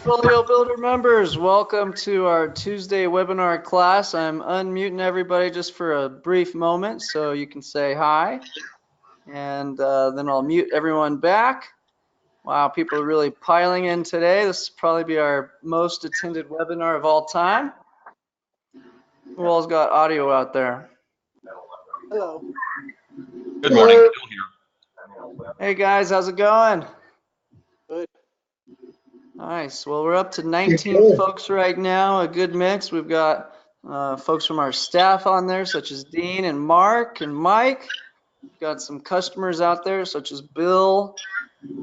Portfolio Builder members, welcome to our Tuesday webinar class. I'm unmuting everybody just for a brief moment so you can say hi, and then I'll mute everyone back. Wow, people are really piling in today. This will probably be our most attended webinar of all time. Who all's got audio out there? Hello. Good morning. Still here. Hey guys, how's it going? Good. Nice. Well, we're up to 19 folks right now, a good mix. We've got folks from our staff on there, such as Dean and Mark and Mike. We've got some customers out there, such as Bill,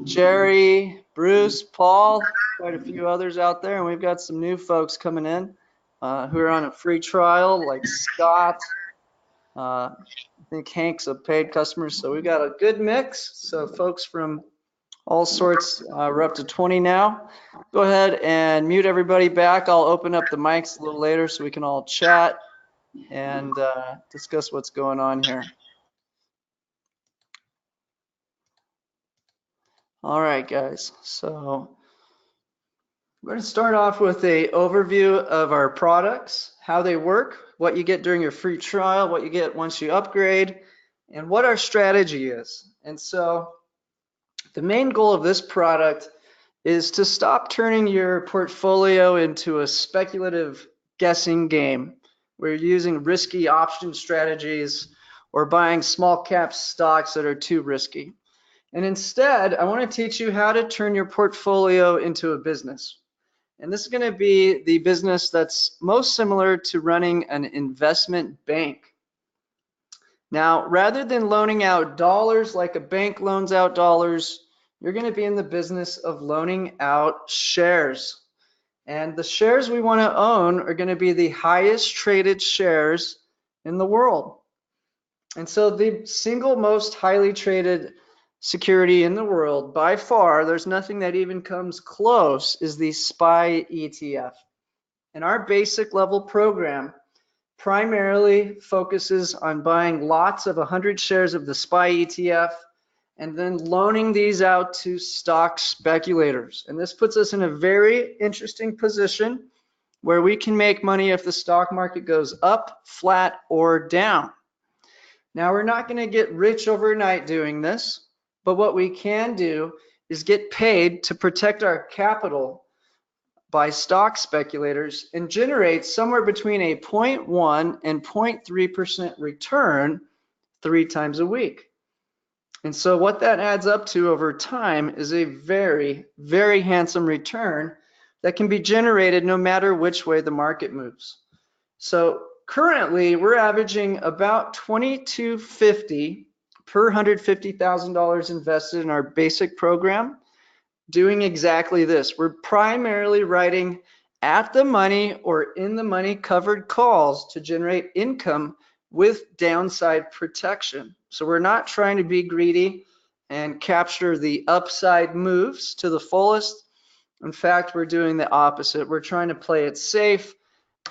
Jerry, Bruce, Paul, quite a few others out there. And we've got some new folks coming in who are on a free trial, like Scott. I think Hank's a paid customer. So we've got a good mix. So folks from all sorts. We're up to 20 now. Go ahead and mute everybody back. I'll open up the mics a little later so we can all chat and discuss what's going on here. All right, guys. So we're going to start off with an overview of our products, how they work, what you get during your free trial, what you get once you upgrade, and what our strategy is. And so the main goal of this product is to stop turning your portfolio into a speculative guessing game where you're using risky option strategies or buying small cap stocks that are too risky. And instead, I want to teach you how to turn your portfolio into a business. And this is going to be the business that's most similar to running an investment bank. Now, rather than loaning out dollars like a bank loans out dollars, you're going to be in the business of loaning out shares. And the shares we want to own are going to be the highest traded shares in the world. And so the single most highly traded security in the world, by far, there's nothing that even comes close, is the SPY ETF. And our basic level program primarily focuses on buying lots of 100 shares of the SPY ETF and then loaning these out to stock speculators. And this puts us in a very interesting position where we can make money if the stock market goes up, flat, or down. Now, we're not going to get rich overnight doing this, but what we can do is get paid to protect our capital by stock speculators and generate somewhere between a 0.1 and 0.3% return 3 times a week. And so what that adds up to over time is a very, very handsome return that can be generated no matter which way the market moves. So currently we're averaging about $22.50 per $150,000 invested in our basic program, doing exactly this. We're primarily writing at the money or in the money covered calls to generate income with downside protection. So we're not trying to be greedy and capture the upside moves to the fullest. In fact, we're doing the opposite. We're trying to play it safe,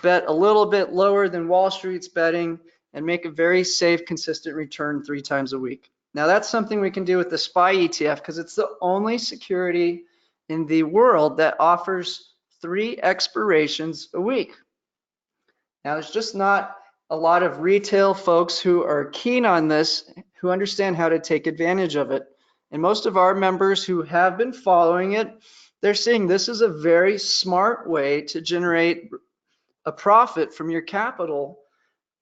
bet a little bit lower than Wall Street's betting, and make a very safe, consistent return 3 times a week. Now that's something we can do with the SPY ETF because it's the only security in the world that offers 3 expirations a week. Now there's just not a lot of retail folks who are keen on this, who understand how to take advantage of it. And most of our members who have been following it, they're seeing this is a very smart way to generate a profit from your capital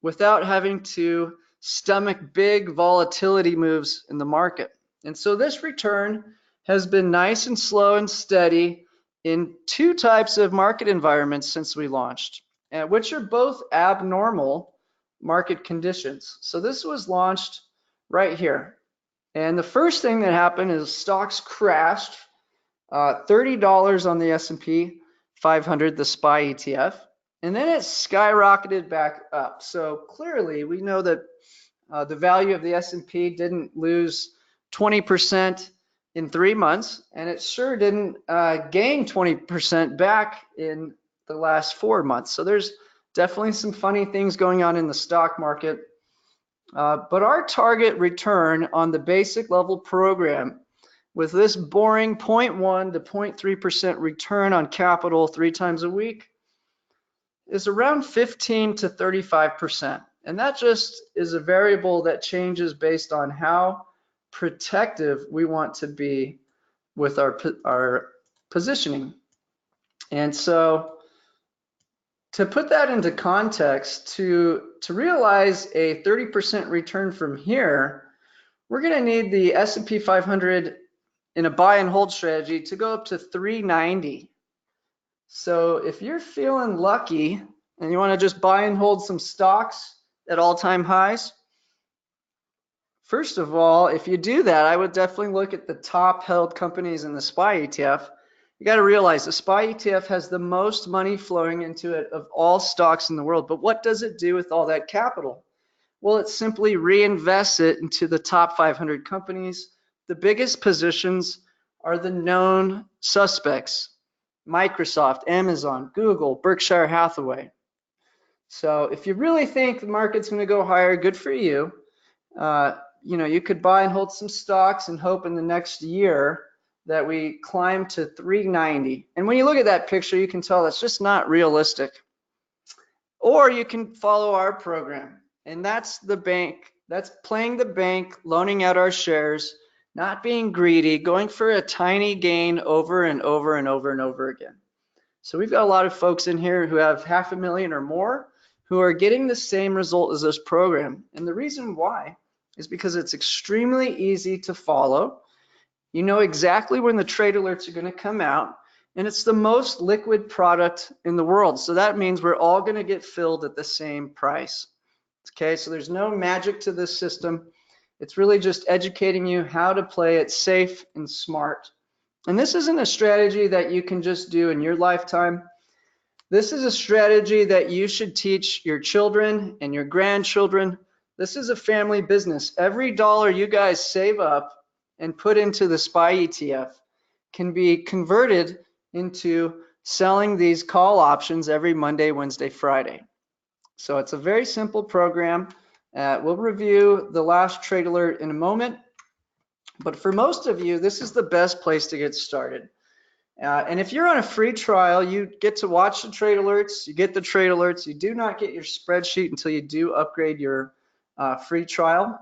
without having to stomach big volatility moves in the market. And so this return has been nice and slow and steady in 2 types of market environments since we launched, which are both abnormal market conditions. So this was launched right here. And the first thing that happened is stocks crashed $30 on the S&P 500, the SPY ETF. And then it skyrocketed back up. So clearly we know that the value of the S&P didn't lose 20% in 3 months, and it sure didn't gain 20% back in the last 4 months. So there's definitely some funny things going on in the stock market. But our target return on the basic level program with this boring 0.1 to 0.3% return on capital 3 times a week is around 15 to 35%. And that just is a variable that changes based on how protective we want to be with our positioning. And so to put that into context, to realize a 30% return from here, we're going to need the S&P 500 in a buy and hold strategy to go up to 390. So if you're feeling lucky and you want to just buy and hold some stocks at all-time highs, first of all, if you do that, I would definitely look at the top held companies in the SPY ETF. You got to realize the SPY ETF has the most money flowing into it of all stocks in the world. But what does it do with all that capital? Well, it simply reinvests it into the top 500 companies. The biggest positions are the known suspects: Microsoft, Amazon, Google, Berkshire Hathaway. So if you really think the market's going to go higher, good for you. You could buy and hold some stocks and hope in the next year that we climb to 390. And when you look at that picture, you can tell that's just not realistic. Or you can follow our program, and that's the bank. That's playing the bank, loaning out our shares, not being greedy, going for a tiny gain over and over and over and over again. So we've got a lot of folks in here who have $500,000 or more who are getting the same result as this program. And the reason why is because it's extremely easy to follow. You know exactly when the trade alerts are going to come out, and it's the most liquid product in the world. So that means we're all going to get filled at the same price. Okay, so there's no magic to this system. It's really just educating you how to play it safe and smart. And this isn't a strategy that you can just do in your lifetime. This is a strategy that you should teach your children and your grandchildren. This is a family business. Every dollar you guys save up and put into the SPY ETF can be converted into selling these call options every Monday, Wednesday, Friday. So it's a very simple program. We'll review the last trade alert in a moment. But for most of you, this is the best place to get started. And if you're on a free trial, you get to watch the trade alerts, you get the trade alerts, you do not get your spreadsheet until you do upgrade your free trial.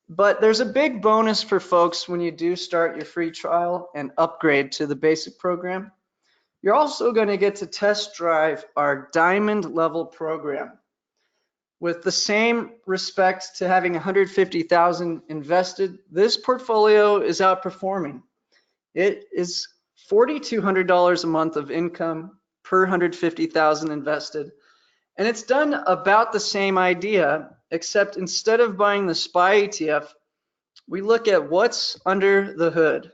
But there's a big bonus for folks when you do start your free trial and upgrade to the basic program. You're also going to get to test drive our diamond level program. With the same respect to having 150,000 invested, this portfolio is outperforming. It is $4,200 a month of income per 150,000 invested. And it's done about the same idea, except instead of buying the SPY ETF, we look at what's under the hood.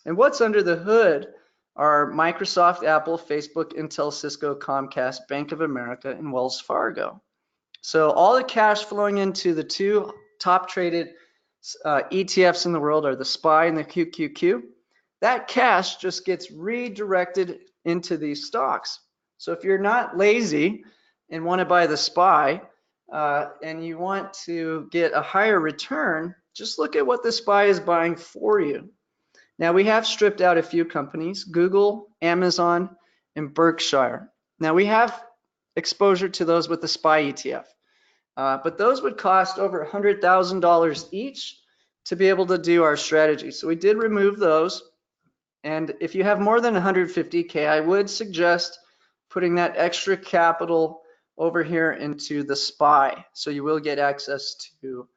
And what's under the hood are Microsoft, Apple, Facebook, Intel, Cisco, Comcast, Bank of America, and Wells Fargo. So all the cash flowing into the two top traded ETFs in the world are the SPY and the QQQ. That cash just gets redirected into these stocks. So if you're not lazy and want to buy the SPY and you want to get a higher return, just look at what the SPY is buying for you. Now we have stripped out a few companies: Google, Amazon, and Berkshire. Now we have exposure to those with the SPY ETF, but those would cost over $100,000 each to be able to do our strategy. So we did remove those. And if you have more than 150K, I would suggest putting that extra capital over here into the SPY, so you will get access to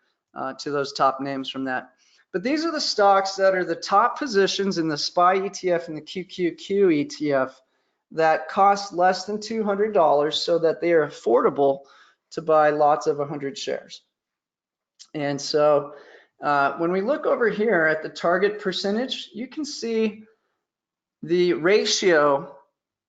those top names from that. But these are the stocks that are the top positions in the SPY ETF and the QQQ ETF that cost less than $200, so that they are affordable to buy lots of 100 shares. And so when we look over here at the target percentage, you can see the ratio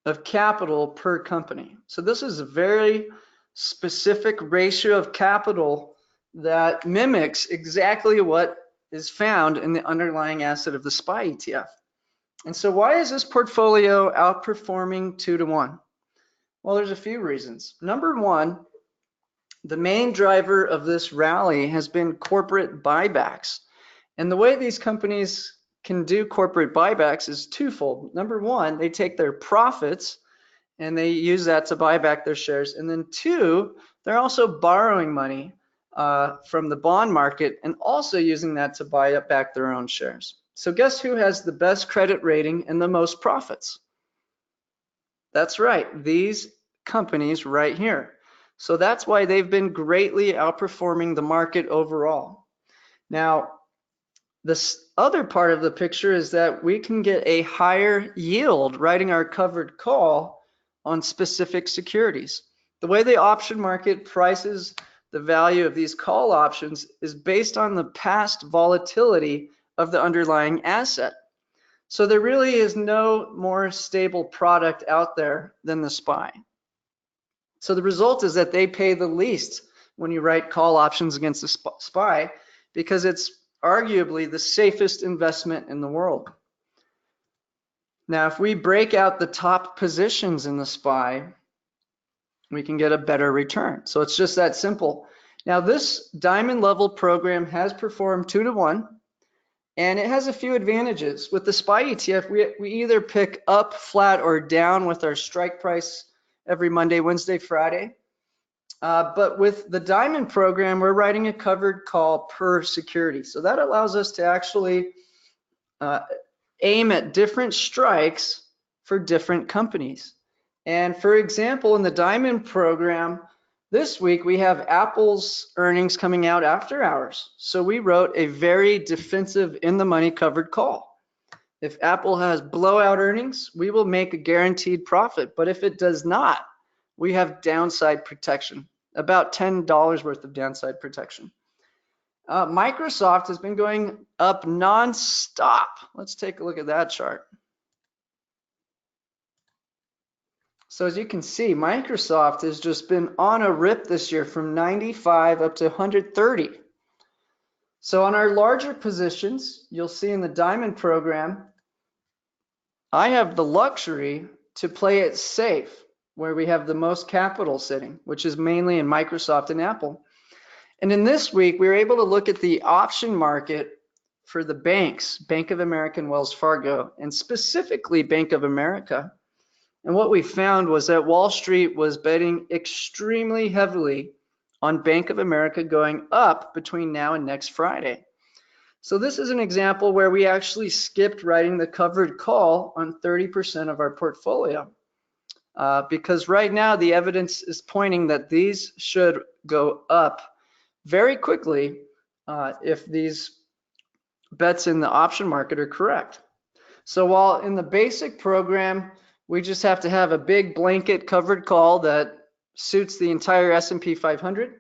of capital per company. So this is a very specific ratio of capital that mimics exactly what is found in the underlying asset of the SPY ETF. And so why is this portfolio outperforming 2-to-1? Well, there's a few reasons. Number one, the main driver of this rally has been corporate buybacks. And the way these companies can do corporate buybacks is twofold. Number one, they take their profits and they use that to buy back their shares. And then two, they're also borrowing money from the bond market and also using that to buy back their own shares. So guess who has the best credit rating and the most profits? That's right, these companies right here. So that's why they've been greatly outperforming the market overall. Now, this other part of the picture is that we can get a higher yield writing our covered call on specific securities. The way the option market prices the value of these call options is based on the past volatility of the underlying asset. So there really is no more stable product out there than the SPY. So the result is that they pay the least when you write call options against the SPY because it's arguably the safest investment in the world. Now, if we break out the top positions in the SPY, we can get a better return. So it's just that simple. Now, this diamond level program has performed 2-to-1, and it has a few advantages. With the SPY ETF, we either pick up, flat, or down with our strike price every Monday, Wednesday, Friday. But with the diamond program, we're writing a covered call per security. So that allows us to actually aim at different strikes for different companies. And for example, in the diamond program, this week we have Apple's earnings coming out after hours. So we wrote a very defensive in the money covered call. If Apple has blowout earnings, we will make a guaranteed profit. But if it does not, we have downside protection, about $10 worth of downside protection. Microsoft has been going up non-stop. Let's take a look at that chart. So as you can see, Microsoft has just been on a rip this year from 95 up to 130. So on our larger positions, you'll see in the diamond program, I have the luxury to play it safe, where we have the most capital sitting, which is mainly in Microsoft and Apple. And in this week, we were able to look at the option market for the banks, Bank of America and Wells Fargo, and specifically Bank of America. And what we found was that Wall Street was betting extremely heavily on Bank of America going up between now and next Friday. So this is an example where we actually skipped writing the covered call on 30% of our portfolio. Because right now the evidence is pointing that these should go up very quickly if these bets in the option market are correct. So while in the basic program, we just have to have a big blanket covered call that suits the entire S&P 500,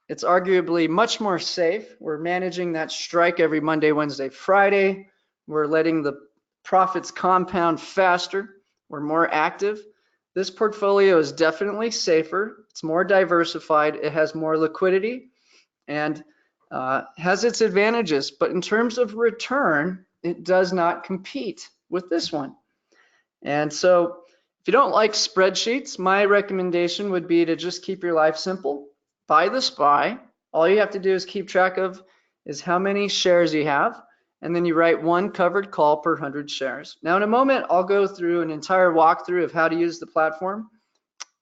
it's arguably much more safe. We're managing that strike every Monday, Wednesday, Friday. We're letting the profits compound faster. We're more active. This portfolio is definitely safer. It's more diversified. It has more liquidity and has its advantages. But in terms of return, it does not compete with this one. And so if you don't like spreadsheets, my recommendation would be to just keep your life simple. Buy the SPY. All you have to do is keep track of is how many shares you have. And then you write one covered call per 100 shares. Now in a moment, I'll go through an entire walkthrough of how to use the platform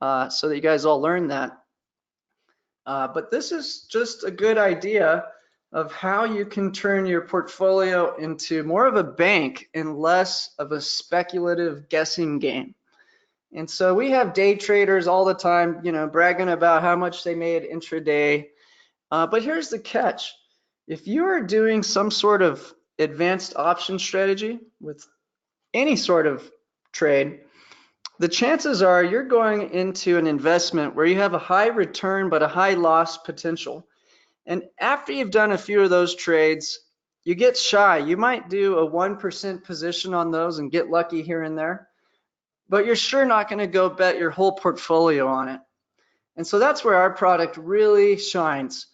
so that you guys all learn that. But this is just a good idea of how you can turn your portfolio into more of a bank and less of a speculative guessing game. And so we have day traders all the time, you know, bragging about how much they made intraday. But here's the catch. If you are doing some sort of advanced option strategy with any sort of trade, the chances are you're going into an investment where you have a high return but a high loss potential. And after you've done a few of those trades, you get shy. You might do a 1% position on those and get lucky here and there, but you're sure not going to go bet your whole portfolio on it. And so that's where our product really shines.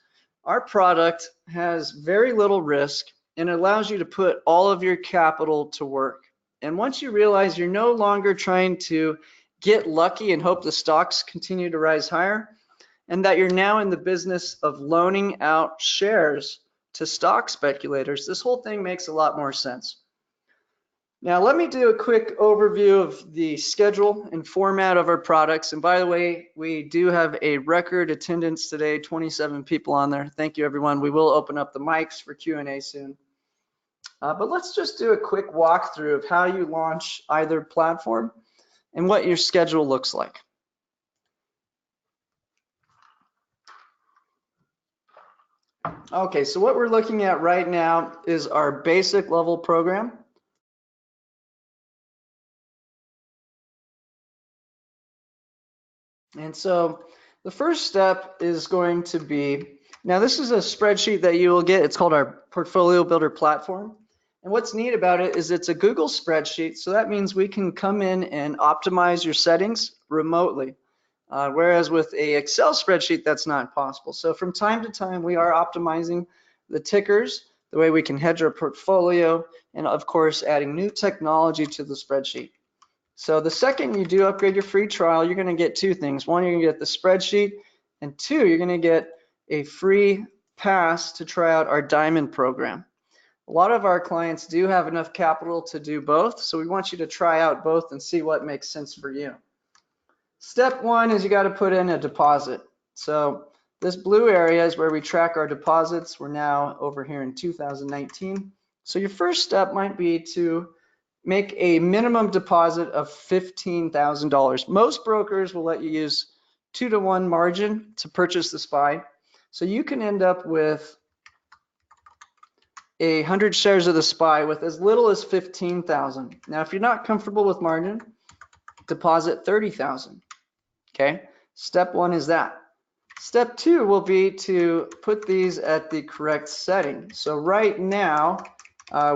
Our product has very little risk and it allows you to put all of your capital to work. And once you realize you're no longer trying to get lucky and hope the stocks continue to rise higher, and that you're now in the business of loaning out shares to stock speculators, this whole thing makes a lot more sense. Now, let me do a quick overview of the schedule and format of our products. And by the way, we do have a record attendance today, 27 people on there. Thank you, everyone. We will open up the mics for Q&A soon. But let's just do a quick walkthrough of how you launch either platform and what your schedule looks like. Okay, so what we're looking at right now is our basic level program. And so the first step is going to be, now this is a spreadsheet that you will get. It's called our Portfolio Builder platform. And what's neat about it is it's a Google spreadsheet. So that means we can come in and optimize your settings remotely. Whereas with a Excel spreadsheet, that's not possible. So from time to time, we are optimizing the tickers, the way we can hedge our portfolio, and of course, adding new technology to the spreadsheet. So the second you do upgrade your free trial, you're going to get two things. One, you're going to get the spreadsheet, and two, you're going to get a free pass to try out our diamond program. A lot of our clients do have enough capital to do both, so we want you to try out both and see what makes sense for you. Step one is you got to put in a deposit. So this blue area is where we track our deposits. We're now over here in 2019. So your first step might be to make a minimum deposit of $15,000. Most brokers will let you use 2-to-1 margin to purchase the SPY. So you can end up with 100 shares of the SPY with as little as 15,000. Now, if you're not comfortable with margin, deposit 30,000. Okay, step one is that. Step two will be to put these at the correct setting. So right now,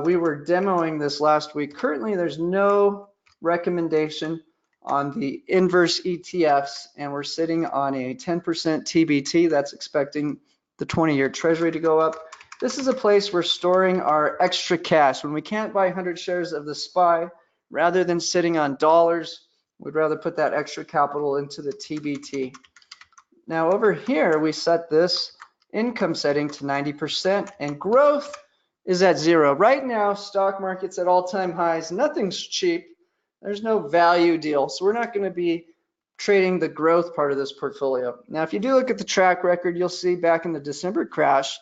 we were demoing this last week. Currently, there's no recommendation on the inverse ETFs, and we're sitting on a 10% TBT. That's expecting the 20-year treasury to go up. This is a place we're storing our extra cash. When we can't buy 100 shares of the SPY, rather than sitting on dollars, we'd rather put that extra capital into the TBT. Now over here, we set this income setting to 90% and growth is at 0. Right now, stock market's at all-time highs. Nothing's cheap. There's no value deal. So we're not going to be trading the growth part of this portfolio. Now, if you do look at the track record, you'll see back in the December crash,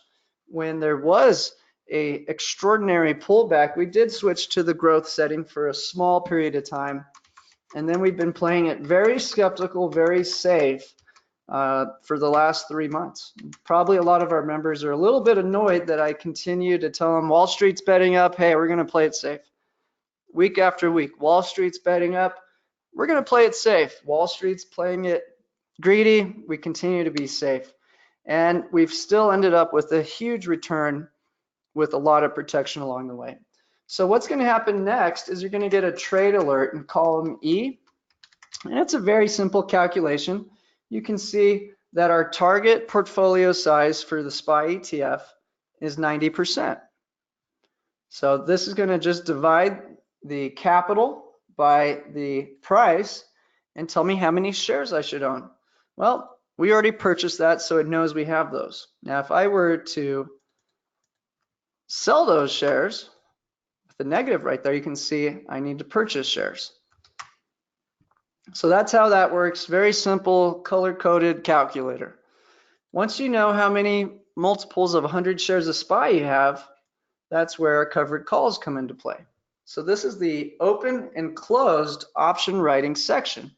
when there was a extraordinary pullback, we did switch to the growth setting for a small period of time. And then we've been playing it very skeptical, very safe for the last 3 months. Probably a lot of our members are a little bit annoyed that I continue to tell them Wall Street's betting up. Hey, we're going to play it safe. Week after week, Wall Street's betting up. We're going to play it safe. Wall Street's playing it greedy. We continue to be safe. And we've still ended up with a huge return with a lot of protection along the way. So what's going to happen next is you're going to get a trade alert in column E. And it's a very simple calculation. You can see that our target portfolio size for the SPY ETF is 90%. So this is going to just divide the capital by the price and tell me how many shares I should own. Well, we already purchased that, so it knows we have those. Now, if I were to sell those shares, with the negative right there, you can see I need to purchase shares. So that's how that works. Very simple, color-coded calculator. Once you know how many multiples of 100 shares of SPY you have, that's where our covered calls come into play. So this is the open and closed option writing section.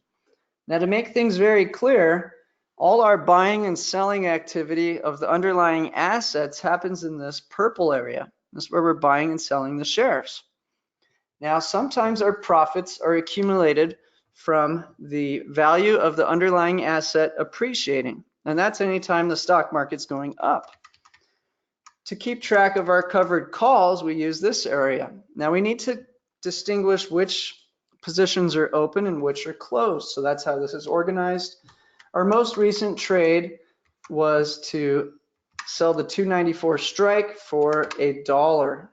Now, to make things very clear, all our buying and selling activity of the underlying assets happens in this purple area. This is where we're buying and selling the shares. Now, sometimes our profits are accumulated from the value of the underlying asset appreciating, and that's anytime the stock market's going up. To keep track of our covered calls, we use this area. Now, we need to distinguish which positions are open and which are closed, so that's how this is organized. Our most recent trade was to sell the 294 strike for $1.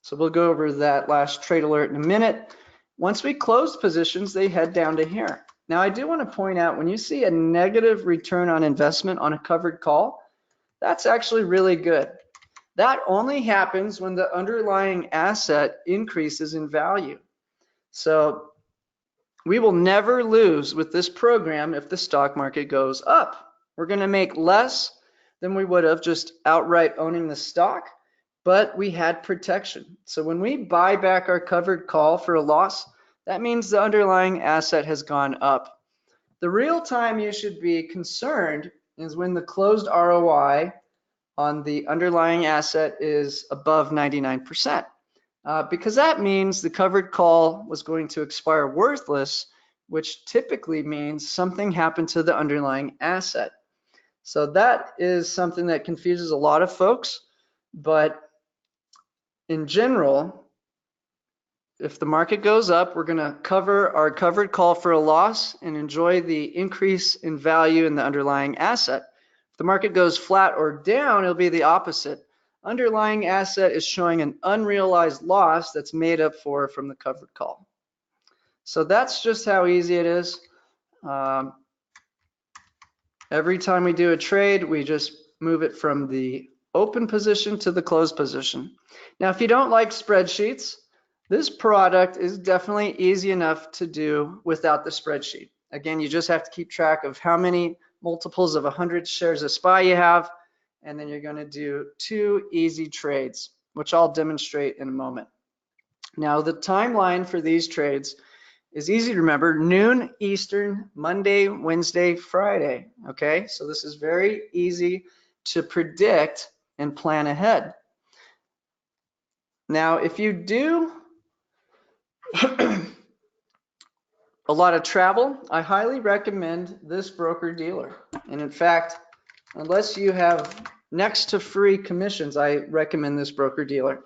So we'll go over that last trade alert in a minute. Once we close positions, they head down to here. Now, I do want to point out, when you see a negative return on investment on a covered call, that's actually really good. That only happens when the underlying asset increases in value. So we will never lose with this program if the stock market goes up. We're going to make less than we would have just outright owning the stock, but we had protection. So when we buy back our covered call for a loss, that means the underlying asset has gone up. The real time you should be concerned is when the closed ROI on the underlying asset is above 99%, because that means the covered call was going to expire worthless, which typically means something happened to the underlying asset. So that is something that confuses a lot of folks, but in general, if the market goes up, we're going to cover our covered call for a loss and enjoy the increase in value in the underlying asset. If the market goes flat or down, it'll be the opposite. Underlying asset is showing an unrealized loss that's made up for from the covered call. So that's just how easy it is. Every time we do a trade, we just move it from the open position to the closed position. Now, if you don't like spreadsheets, this product is definitely easy enough to do without the spreadsheet. Again, you just have to keep track of how many multiples of 100 shares of SPY you have, and then you're going to do 2 easy trades, which I'll demonstrate in a moment. Now, the timeline for these trades is easy to remember: noon Eastern, Monday, Wednesday, Friday. Okay, so this is very easy to predict and plan ahead. Now, if you do a lot of travel, I highly recommend this broker dealer. And in fact, unless you have next to free commissions, I recommend this broker dealer.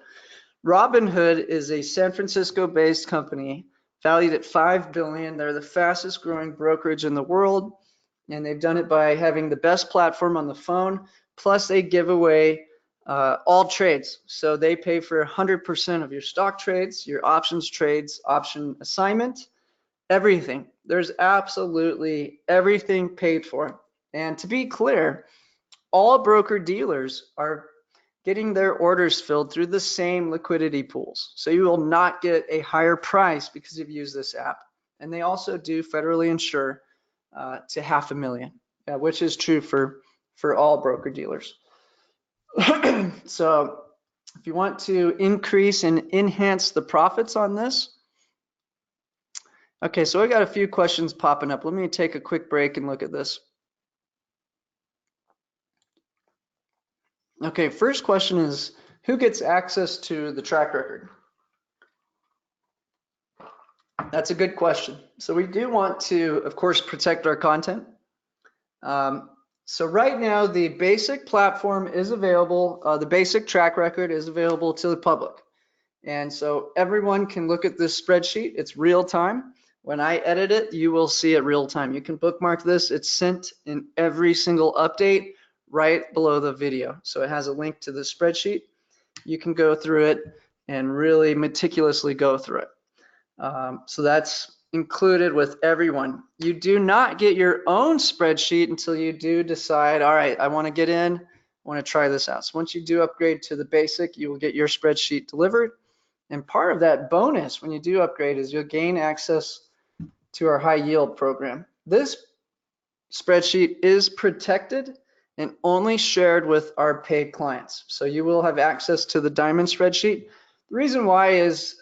Robinhood is a San Francisco based company valued at $5 billion. They're the fastest growing brokerage in the world, and they've done it by having the best platform on the phone. Plus they give away all trades. So they pay for 100% of your stock trades, your options trades, option assignment, everything. There's absolutely everything paid for. And to be clear, all broker dealers are getting their orders filled through the same liquidity pools. So you will not get a higher price because you've used this app. And they also do federally insure to $500,000, which is true for all broker dealers. So if you want to increase and enhance the profits on this, okay, so I got a few questions popping up. Let me take a quick break and look at this. Okay, first question is, who gets access to the track record? That's a good question. So we do want to, of course, protect our content. So right now, the basic platform is available. The basic track record is available to the public. And so everyone can look at this spreadsheet. It's real time. When I edit it, you will see it real time. You can bookmark this. It's sent in every single update right below the video. So it has a link to the spreadsheet. You can go through it and really meticulously go through it. So that's included with everyone. You do not get your own spreadsheet until you do decide, all right, I want to get in, I want to try this out. So once you do upgrade to the basic, you will get your spreadsheet delivered. And part of that bonus when you do upgrade is you'll gain access to our high yield program. This spreadsheet is protected and only shared with our paid clients. So you will have access to the diamond spreadsheet. The reason why is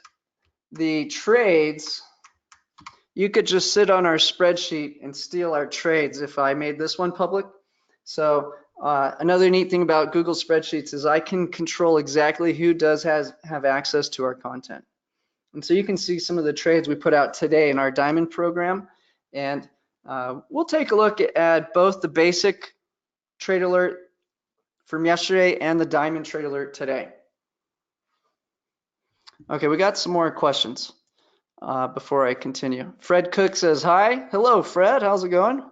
the trades, you could just sit on our spreadsheet and steal our trades if I made this one public. So another neat thing about Google Spreadsheets is I can control exactly who does have access to our content. And so you can see some of the trades we put out today in our diamond program. And we'll take a look at both the basic trade alert from yesterday and the diamond trade alert today. Okay, we got some more questions before I continue. Fred Cook says, hi. Hello, Fred. How's it going?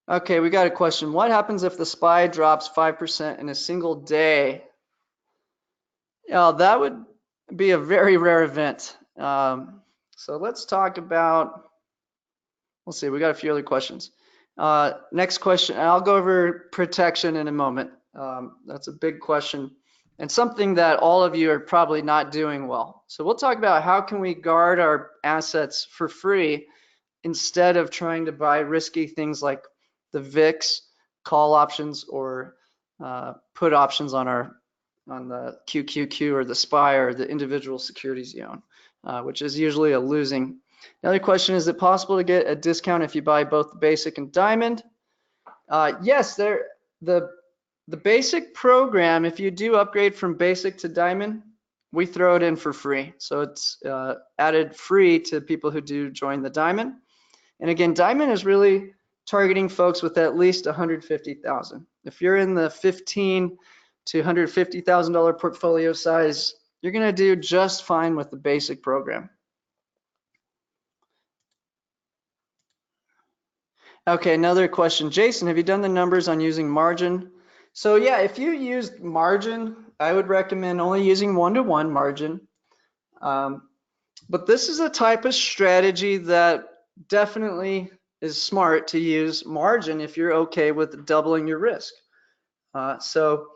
Okay, we got a question. What happens if the SPY drops 5% in a single day? That would be a very rare event. So let's talk about, we'll see, we got a few other questions. Next question, I'll go over protection in a moment. That's a big question and something that all of you are probably not doing well. So we'll talk about how can we guard our assets for free instead of trying to buy risky things like the VIX, call options, or put options on the QQQ or the SPY or the individual securities you own, which is usually a losing. Another question, is it possible to get a discount if you buy both the basic and diamond? Yes, the basic program, if you do upgrade from basic to diamond, we throw it in for free. So it's added free to people who do join the diamond. And again, diamond is really targeting folks with at least 150,000. If you're in the 15 to $150,000 portfolio size, you're going to do just fine with the basic program. Okay, another question. Jason, have you done the numbers on using margin? So yeah, if you used margin, I would recommend only using 1-to-1 margin. But this is a type of strategy that definitely is smart to use margin if you're okay with doubling your risk. So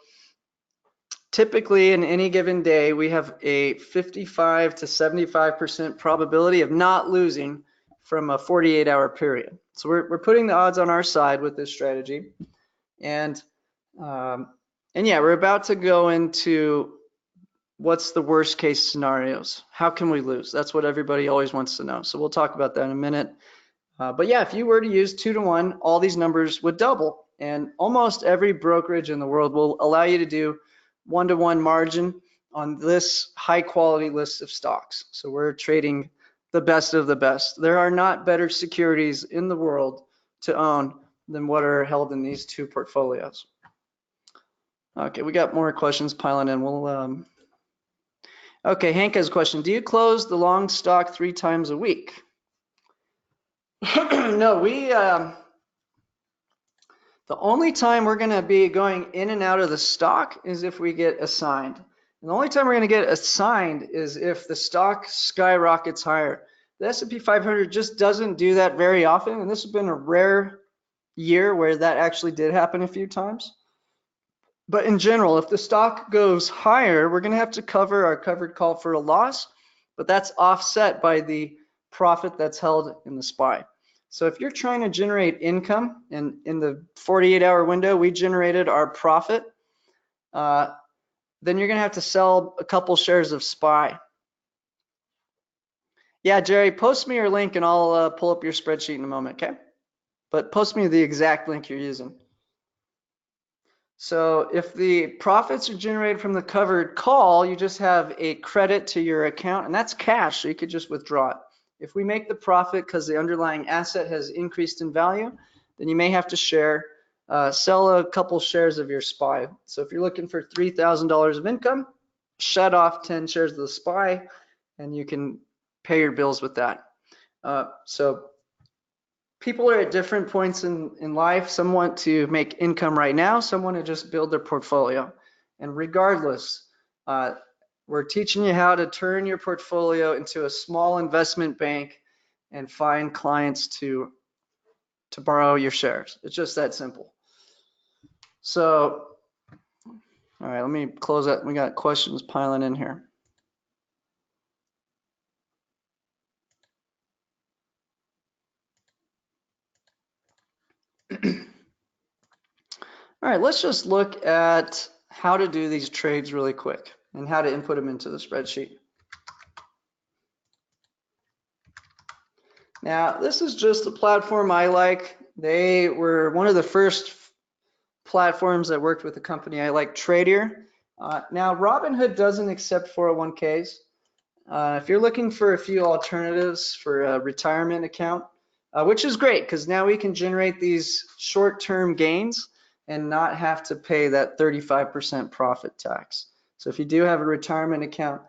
typically in any given day, we have a 55 to 75% probability of not losing from a 48-hour period. So we're putting the odds on our side with this strategy. And yeah, we're about to go into what's the worst case scenarios. How can we lose? That's what everybody always wants to know. So we'll talk about that in a minute. But yeah, if you were to use 2-to-1, all these numbers would double. And almost every brokerage in the world will allow you to do 1-to-1 margin on this high quality list of stocks. So we're trading the best of the best. There are not better securities in the world to own than what are held in these two portfolios. Okay, we got more questions piling in. We'll okay, Hank has a question. Do you close the long stock 3 times a week? No, the only time we're going to be going in and out of the stock is if we get assigned. And the only time we're going to get assigned is if the stock skyrockets higher. The S&P 500 just doesn't do that very often, and this has been a rare year where that actually did happen a few times. But in general, if the stock goes higher, we're going to have to cover our covered call for a loss, but that's offset by the profit that's held in the SPY. So if you're trying to generate income, and in the 48-hour window, we generated our profit, then you're going to have to sell a couple shares of SPY. Yeah, Jerry, post me your link and I'll pull up your spreadsheet in a moment, okay? But post me the exact link you're using. So if the profits are generated from the covered call, you just have a credit to your account, and that's cash, so you could just withdraw it. If we make the profit because the underlying asset has increased in value, then you may have to sell a couple shares of your SPY. So if you're looking for $3,000 of income, shut off 10 shares of the SPY, and you can pay your bills with that. So people are at different points in life. Some want to make income right now. Some want to just build their portfolio. And regardless, we're teaching you how to turn your portfolio into a small investment bank and find clients to borrow your shares. It's just that simple. So, all right, let me close that. We got questions piling in here. All right, let's just look at how to do these trades really quick and how to input them into the spreadsheet. Now, this is just a platform I like. They were one of the first platforms that worked with a company I like, Tradier. Now, Robinhood doesn't accept 401ks. If you're looking for a few alternatives for a retirement account, which is great because now we can generate these short-term gains and not have to pay that 35% profit tax. So if you do have a retirement account,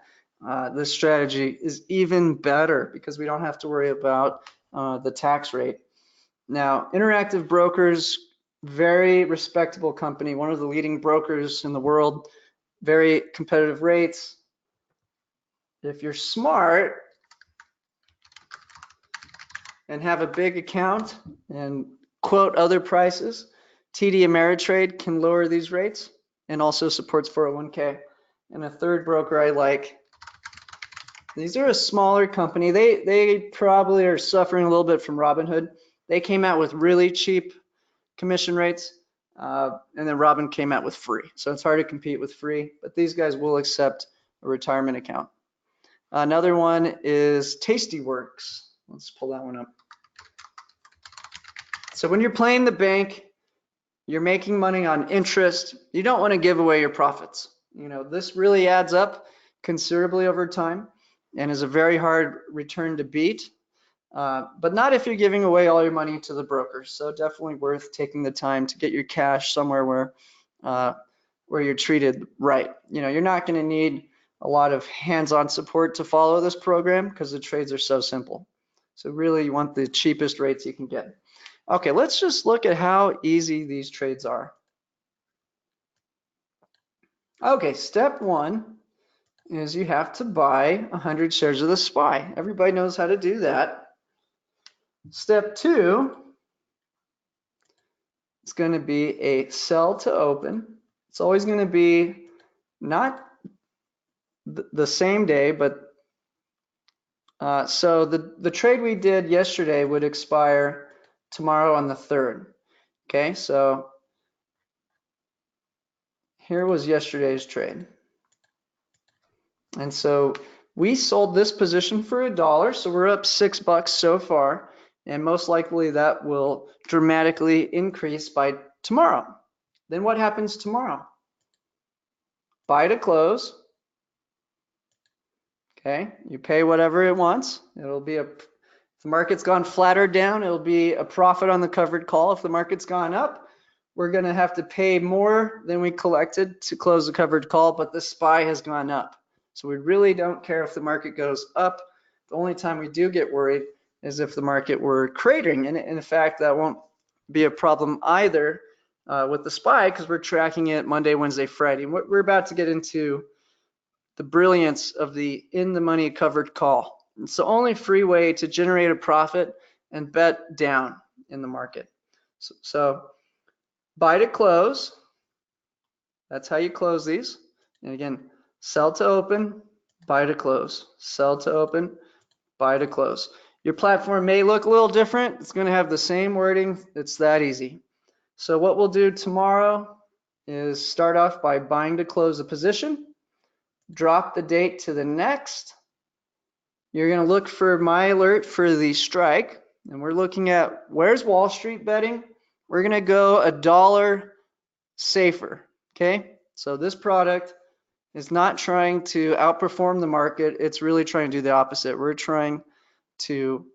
this strategy is even better because we don't have to worry about the tax rate. Now, Interactive Brokers, very respectable company, one of the leading brokers in the world, very competitive rates. If you're smart and have a big account and quote other prices, TD Ameritrade can lower these rates and also supports 401k. and a third broker I like. These are a smaller company. They probably are suffering a little bit from Robinhood. They came out with really cheap commission rates, and then Robin came out with free. So it's hard to compete with free, but these guys will accept a retirement account. Another one is Tastyworks. Let's pull that one up. So when you're playing the bank, you're making money on interest. You don't want to give away your profits. You know, this really adds up considerably over time and is a very hard return to beat. But not if you're giving away all your money to the brokers. So definitely worth taking the time to get your cash somewhere where you're treated right. You know, you're not going to need a lot of hands-on support to follow this program because the trades are so simple. So really you want the cheapest rates you can get. Okay, let's just look at how easy these trades are. Okay, step one is you have to buy 100 shares of the SPY. Everybody knows how to do that. Step two is going to be a sell to open. It's always going to be not the same day, but so the trade we did yesterday would expire tomorrow on the 3rd. Okay, so here was yesterday's trade. And so we sold this position for $1, so we're up $6 so far, and most likely that will dramatically increase by tomorrow. Then what happens tomorrow? Buy to close. Okay, you pay whatever it wants. It'll be if the market's gone flat or down, it'll be a profit on the covered call. If the market's gone up, we're going to have to pay more than we collected to close the covered call, but the SPY has gone up. So we really don't care if the market goes up. The only time we do get worried is if the market were cratering. And in fact, that won't be a problem either with the SPY because we're tracking it Monday, Wednesday, Friday. And we're about to get into the brilliance of the in-the-money covered call. It's the only free way to generate a profit and bet down in the market. So buy to close, that's how you close these. And again, sell to open, buy to close, sell to open, buy to close. Your platform may look a little different. It's going to have the same wording. It's that easy. So what we'll do tomorrow is start off by buying to close a position, drop the date to the next. You're going to look for my alert for the strike, and we're looking at where's Wall Street betting. We're going to go $1 safer. Okay, so this product is not trying to outperform the market. It's really trying to do the opposite. We're trying to,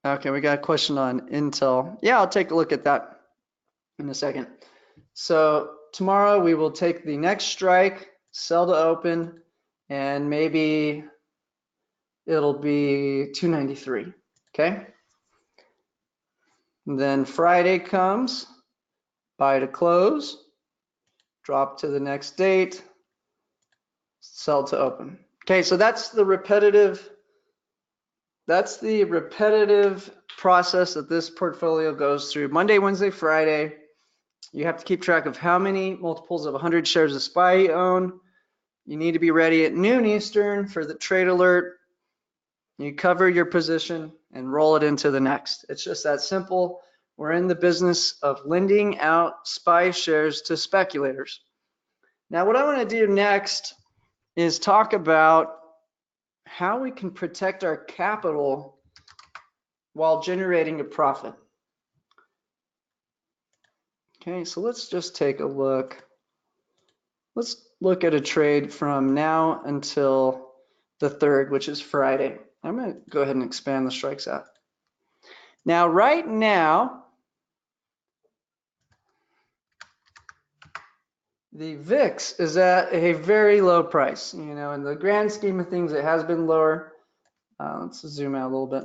okay, we got a question on Intel. Yeah, I'll take a look at that in a second. So tomorrow we will take the next strike, sell to open, and maybe it'll be 293, okay? And then Friday comes, buy to close, drop to the next date, sell to open. Okay, so that's the repetitive process that this portfolio goes through. Monday, Wednesday, Friday. You have to keep track of how many multiples of 100 shares of SPY you own. You need to be ready at noon Eastern for the trade alert. You cover your position and roll it into the next. It's just that simple. We're in the business of lending out SPY shares to speculators. Now, what I want to do next is talk about how we can protect our capital while generating a profit. Okay, so let's just take a look. Let's look at a trade from now until the 3rd, which is Friday. I'm going to go ahead and expand the strikes out. Now, right now, the VIX is at a very low price. You know, in the grand scheme of things, it has been lower. Let's zoom out a little bit,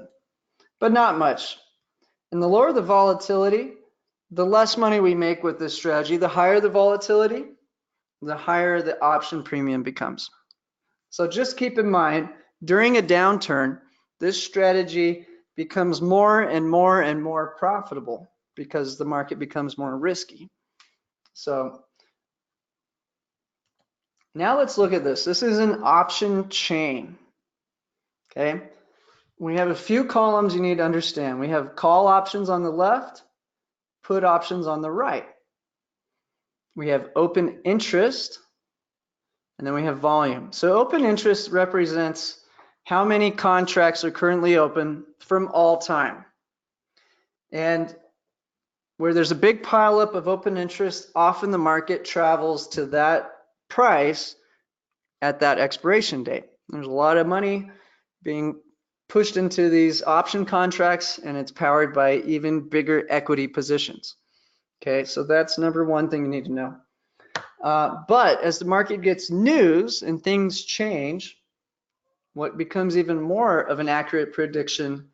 but not much. And the lower the volatility, the less money we make with this strategy. The higher the volatility, the higher the option premium becomes. So just keep in mind, during a downturn, this strategy becomes more and more and more profitable because the market becomes more risky. So Now let's look at this. This is an option chain. Okay. We have a few columns you need to understand. We have call options on the left, put options on the right. We have open interest, and then we have volume. So open interest represents how many contracts are currently open from all time. And where there's a big pileup of open interest, often the market travels to that price at that expiration date. There's a lot of money being pushed into these option contracts, and it's powered by even bigger equity positions. Okay, so that's number one thing you need to know. But as the market gets news and things change, what becomes even more of an accurate prediction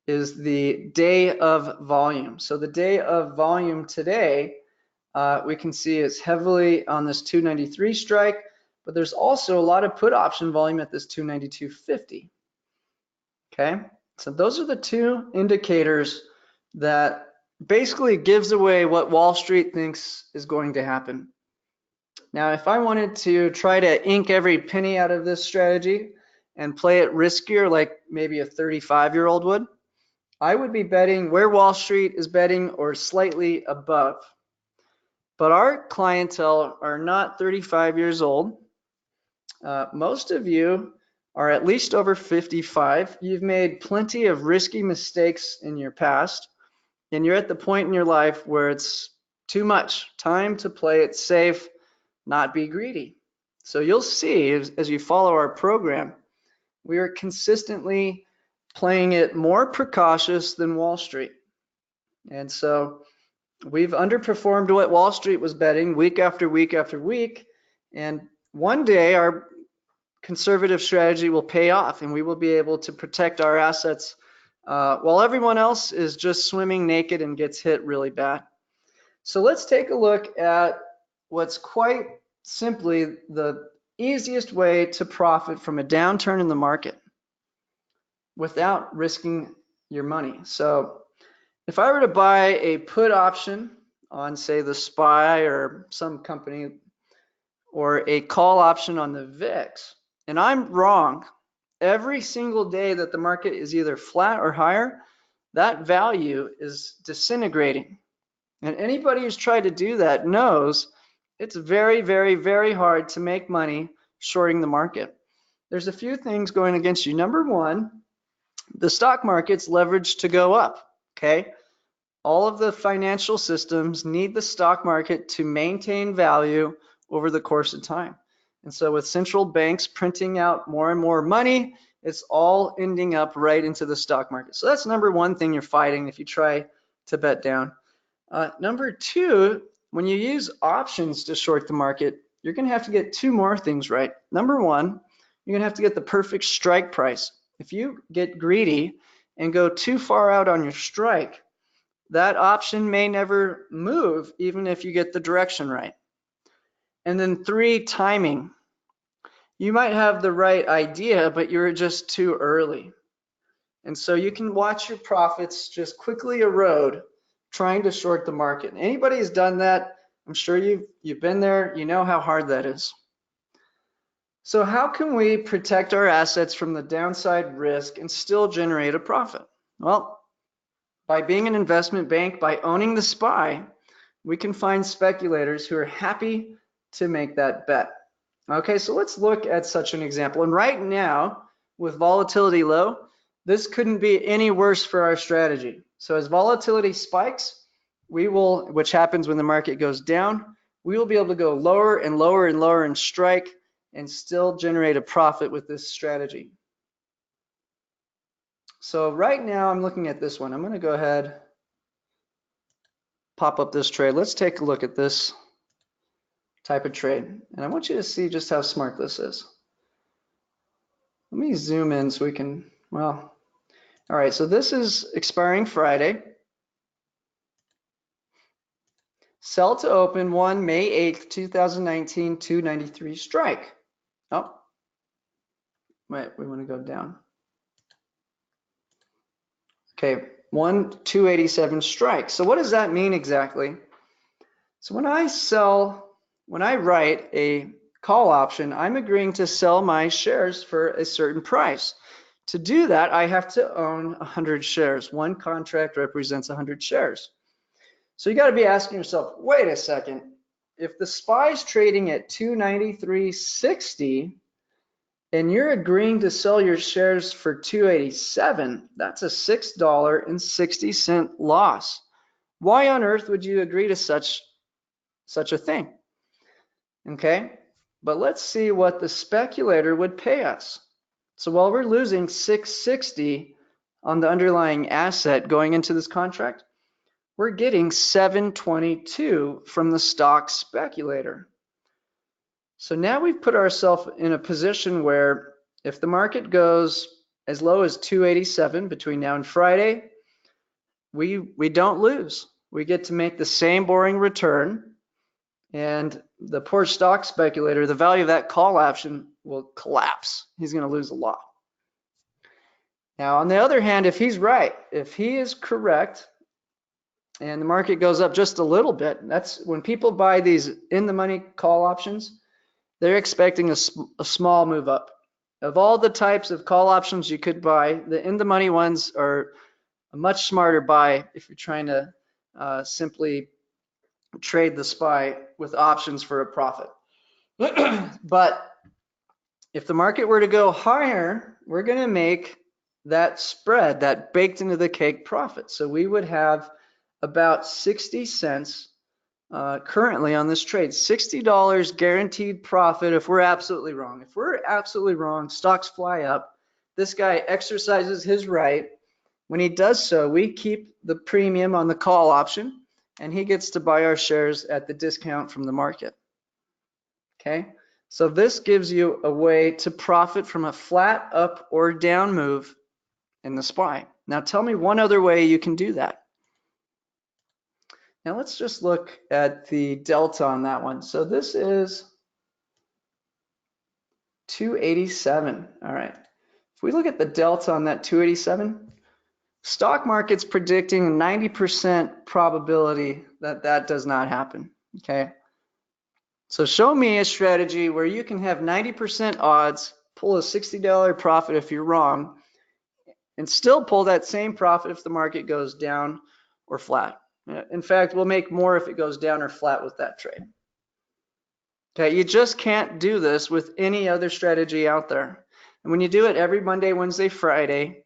is the day of volume. So the day of volume today, we can see is heavily on this 293 strike, but there's also a lot of put option volume at this 292.50. Okay, so those are the two indicators that basically gives away what Wall Street thinks is going to happen. Now, if I wanted to try to ink every penny out of this strategy and play it riskier like maybe a 35-year-old would, I would be betting where Wall Street is betting or slightly above. But our clientele are not 35 years old. Most of you are at least over 55. You've made plenty of risky mistakes in your past, and you're at the point in your life where it's too much time to play it safe, not be greedy. So you'll see as you follow our program, we are consistently playing it more precautious than Wall Street. And so we've underperformed what Wall Street was betting week after week after week. And one day our conservative strategy will pay off and we will be able to protect our assets while everyone else is just swimming naked and gets hit really bad. So let's take a look at what's quite simply the easiest way to profit from a downturn in the market without risking your money. So if I were to buy a put option on, say, the SPY or some company, or a call option on the VIX, and I'm wrong every single day that the market is either flat or higher, that value is disintegrating. And anybody who's tried to do that knows it's very, very, very hard to make money shorting the market. There's a few things going against you. Number one, the stock market's leveraged to go up, okay? All of the financial systems need the stock market to maintain value over the course of time. And so with central banks printing out more and more money, it's all ending up right into the stock market. So that's number one thing you're fighting if you try to bet down. Number two, when you use options to short the market, you're going to have to get two more things right. Number one, you're going to have to get the perfect strike price. If you get greedy and go too far out on your strike, that option may never move even if you get the direction right. And then three, timing. You might have the right idea, but you're just too early. And so you can watch your profits just quickly erode trying to short the market. Anybody who's done that, I'm sure you've been there, you know how hard that is. So how can we protect our assets from the downside risk and still generate a profit? Well, by being an investment bank, by owning the SPY, we can find speculators who are happy to make that bet. Okay, so let's look at such an example. And right now, with volatility low, this couldn't be any worse for our strategy. So as volatility spikes, we will, which happens when the market goes down, we will be able to go lower and lower and lower in strike and still generate a profit with this strategy. So right now I'm looking at this one. I'm going to go ahead, pop up this trade. Let's take a look at this type of trade. And I want you to see just how smart this is. Let me zoom in so we can, well, all right, so this is expiring Friday. Sell to open 1 May 8th, 2019, 293 strike. Oh, wait, we want to go down. Okay, 287 strike. So what does that mean exactly? So when I write a call option, I'm agreeing to sell my shares for a certain price. To do that, I have to own 100 shares. One contract represents 100 shares. So you got to be asking yourself, wait a second, if the SPY's trading at 293.60 and you're agreeing to sell your shares for 287, that's a $6.60 loss. Why on earth would you agree to such a thing? Okay, but let's see what the speculator would pay us. So while we're losing 660 on the underlying asset going into this contract, we're getting 722 from the stock speculator. So now we've put ourselves in a position where if the market goes as low as 287 between now and Friday, we don't lose. We get to make the same boring return, and the poor stock speculator, the value of that call option will collapse. He's going to lose a lot. Now, on the other hand, if he's right, if he is correct, and the market goes up just a little bit, that's when people buy these in the money call options, they're expecting a small move up. Of all the types of call options you could buy, the in the money ones are a much smarter buy if you're trying to simply trade the SPY with options for a profit. But if the market were to go higher, we're going to make that spread, that baked into the cake profit. So we would have about 60 cents currently on this trade, $60 guaranteed profit if we're absolutely wrong. If we're absolutely wrong, stocks fly up, this guy exercises his right. When he does so, we keep the premium on the call option, and he gets to buy our shares at the discount from the market. Okay, so this gives you a way to profit from a flat up or down move in the SPY. Now tell me one other way you can do that. Now let's just look at the delta on that one. So this is 287. All right. If we look at the delta on that 287, stock market's predicting 90% probability that that does not happen. Okay. So show me a strategy where you can have 90% odds, pull a $60 profit if you're wrong, and still pull that same profit if the market goes down or flat. In fact, we'll make more if it goes down or flat with that trade. Okay, you just can't do this with any other strategy out there. And when you do it every Monday, Wednesday, Friday,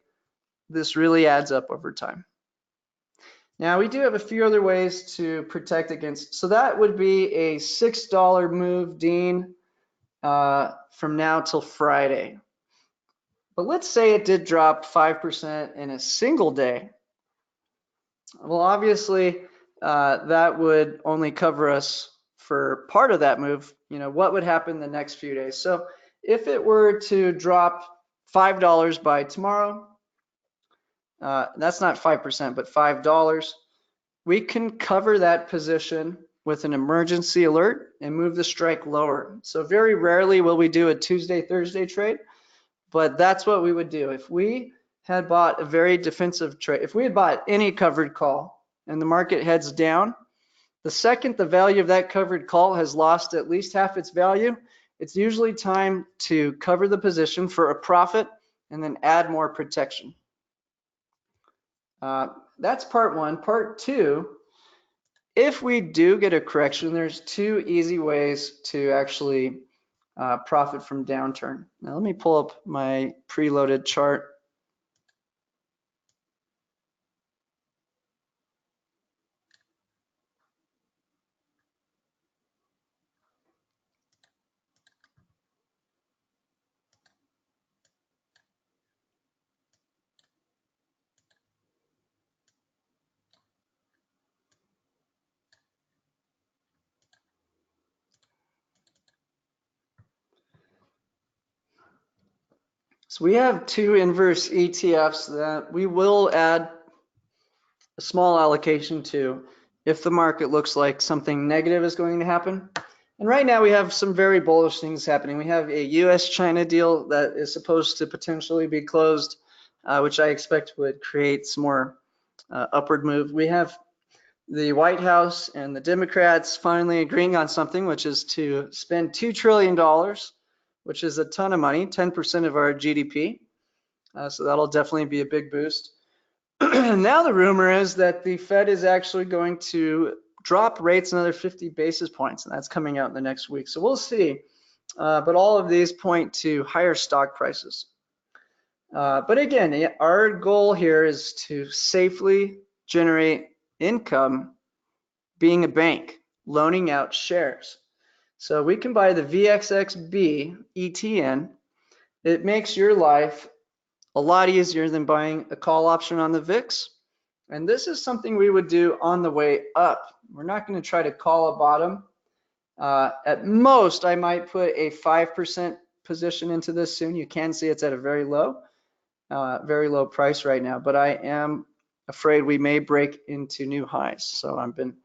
this really adds up over time. Now we do have a few other ways to protect against. So that would be a $6 move, Dean, from now till Friday. But let's say it did drop 5% in a single day. Well, obviously, that would only cover us for part of that move. You know, what would happen the next few days? So if it were to drop $5 by tomorrow, that's not 5%, but $5, we can cover that position with an emergency alert and move the strike lower. So very rarely will we do a Tuesday, Thursday trade, but that's what we would do. If we had bought a very defensive trade, if we had bought any covered call and the market heads down, the second the value of that covered call has lost at least half its value, it's usually time to cover the position for a profit and then add more protection. That's part one. Part two, if we do get a correction, there's two easy ways to actually profit from downturn. Now let me pull up my preloaded chart. So we have two inverse ETFs that we will add a small allocation to if the market looks like something negative is going to happen. And right now we have some very bullish things happening. We have a US-China deal that is supposed to potentially be closed, which I expect would create some more upward move. We have the White House and the Democrats finally agreeing on something, which is to spend $2 trillion, which is a ton of money, 10% of our GDP. So that'll definitely be a big boost. Now the rumor is that the Fed is actually going to drop rates another 50 basis points, and that's coming out in the next week. So we'll see. But all of these point to higher stock prices. But again, our goal here is to safely generate income being a bank, loaning out shares. So we can buy the VXXB ETN. It makes your life a lot easier than buying a call option on the VIX. And this is something we would do on the way up. We're not going to try to call a bottom. At most, I might put a 5% position into this soon. You can see it's at a very low price right now, but I am afraid we may break into new highs. So I've been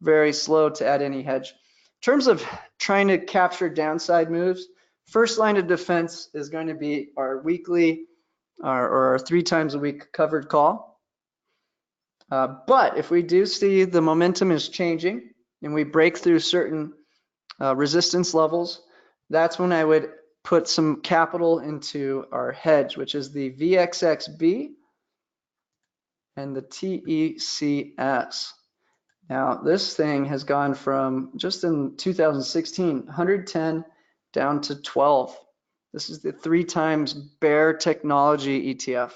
very slow to add any hedge. In terms of trying to capture downside moves, first line of defense is going to be our weekly or our 3 times a week covered call. But if we do see the momentum is changing and we break through certain resistance levels, that's when I would put some capital into our hedge, which is the VXXB and the TECS. Now, this thing has gone from just in 2016, 110 down to 12. This is the 3 times bear technology ETF.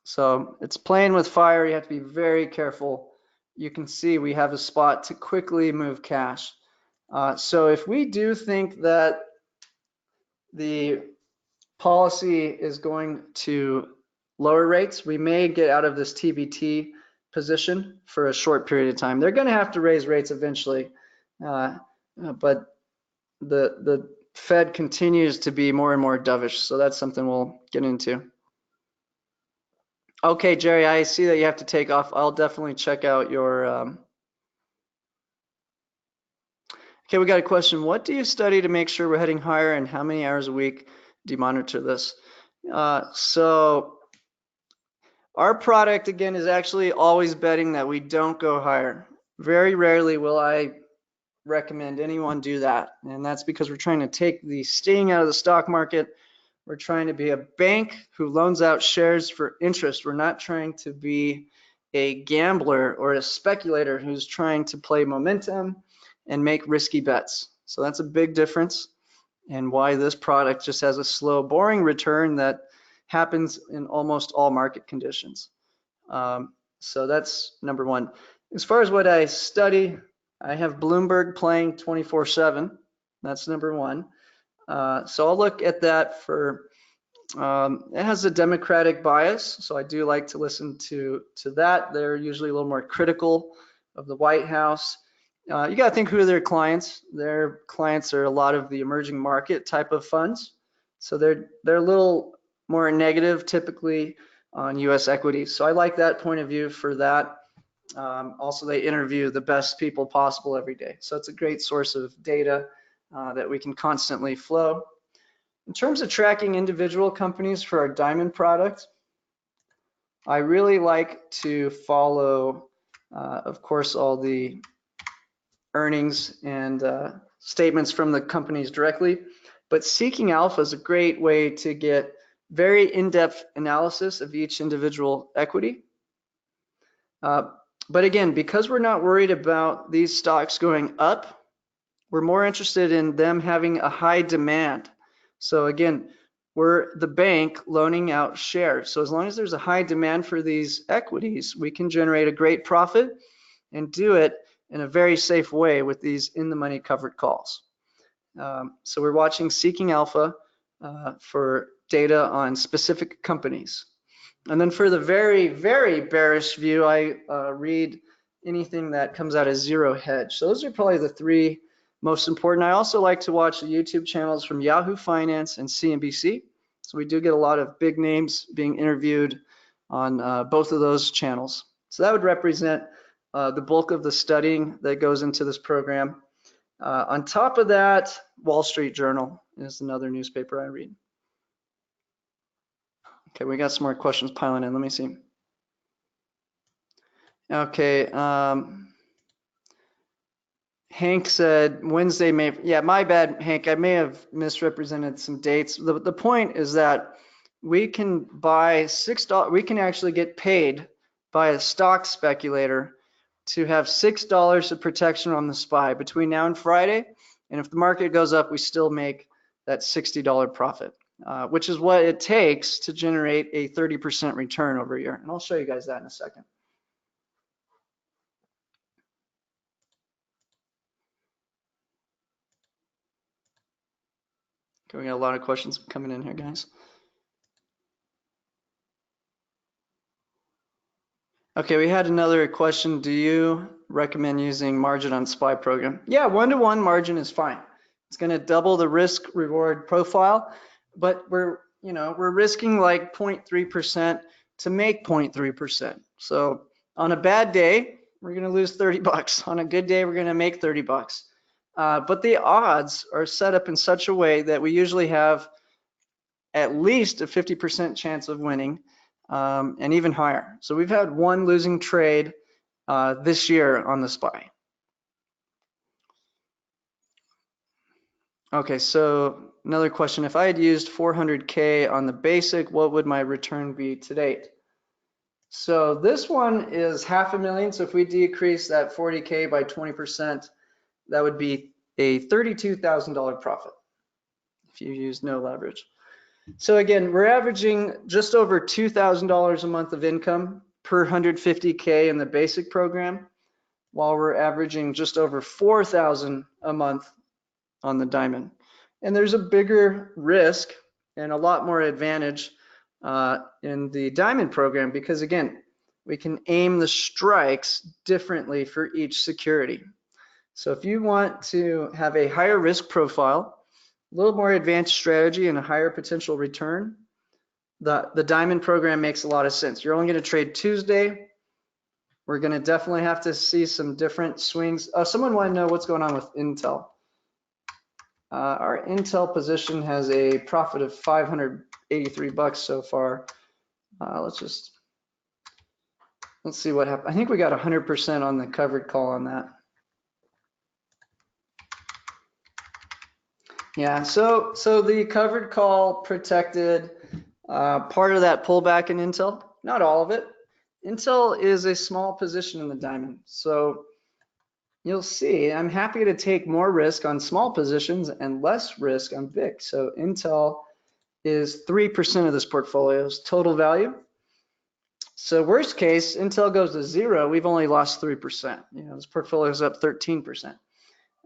So it's playing with fire. You have to be very careful. You can see we have a spot to quickly move cash. So if we do think that the policy is going to lower rates, we may get out of this TBT position for a short period of time. They're going to have to raise rates eventually, but the Fed continues to be more and more dovish, so that's something we'll get into. Okay, Jerry, I see that you have to take off. I'll definitely check out your Okay, we got a question. What do you study to make sure we're heading higher, and how many hours a week do you monitor this? So our product, again, is actually always betting that we don't go higher. Very rarely will I recommend anyone do that, and that's because we're trying to take the sting out of the stock market. We're trying to be a bank who loans out shares for interest. We're not trying to be a gambler or a speculator who's trying to play momentum and make risky bets. So that's a big difference, and why this product just has a slow, boring return that happens in almost all market conditions. So that's number one. As far as what I study, I have Bloomberg playing 24/7. That's number one. So I'll look at that for, it has a Democratic bias, so I do like to listen to that. They're usually a little more critical of the White House. You got to think who are their clients. Their clients are a lot of the emerging market type of funds. So they're a little more negative typically on US equities. So I like that point of view for that. Also, they interview the best people possible every day. So it's a great source of data that we can constantly flow. In terms of tracking individual companies for our diamond product, I really like to follow, of course, all the earnings and statements from the companies directly, but Seeking Alpha is a great way to get very in-depth analysis of each individual equity. But again, because we're not worried about these stocks going up, we're more interested in them having a high demand. So again, we're the bank loaning out shares. So as long as there's a high demand for these equities, we can generate a great profit and do it in a very safe way with these in-the-money covered calls. So we're watching Seeking Alpha for data on specific companies. And then for the very, very bearish view, I read anything that comes out of Zero Hedge. So those are probably the 3 most important. I also like to watch the YouTube channels from Yahoo Finance and CNBC. So we do get a lot of big names being interviewed on both of those channels. So that would represent the bulk of the studying that goes into this program. On top of that, Wall Street Journal is another newspaper I read. Okay, we got some more questions piling in. Let me see. Okay. Hank said Wednesday may, yeah, my bad, Hank. I may have misrepresented some dates. The point is that we can buy $6, we can actually get paid by a stock speculator to have $6 of protection on the SPY between now and Friday. And if the market goes up, we still make that $60 profit, which is what it takes to generate a 30% return over a year. And I'll show you guys that in a second. Okay, we got a lot of questions coming in here, guys. Okay, we had another question. Do you recommend using margin on SPY program? Yeah, 1-to-1 margin is fine. It's going to double the risk reward profile, but we're risking like 0.3% to make 0.3%. So on a bad day, we're going to lose 30 bucks. On a good day, we're going to make 30 bucks. But the odds are set up in such a way that we usually have at least a 50% chance of winning, and even higher. So we've had one losing trade this year on the SPY. Okay, so another question. If I had used 400K on the basic, what would my return be to date? So this one is $500,000. So if we decrease that 40K by 20%, that would be a $32,000 profit if you use no leverage. So again, we're averaging just over $2,000 a month of income per 150K in the basic program, while we're averaging just over $4,000 a month on the diamond. And there's a bigger risk and a lot more advantage in the diamond program because again, we can aim the strikes differently for each security. So if you want to have a higher risk profile, a little more advanced strategy and a higher potential return, the diamond program makes a lot of sense. You're only going to trade Tuesday. We're going to definitely have to see some different swings. Someone want to know what's going on with Intel. Our Intel position has a profit of 583 bucks so far. Let's see what happened. I think we got 100% on the covered call on that. Yeah, so the covered call protected part of that pullback in Intel, not all of it. Intel is a small position in the diamond, so you'll see I'm happy to take more risk on small positions and less risk on big. So Intel is 3% of this portfolio's total value. So worst case, Intel goes to 0, we've only lost 3%. This portfolio is up 13%.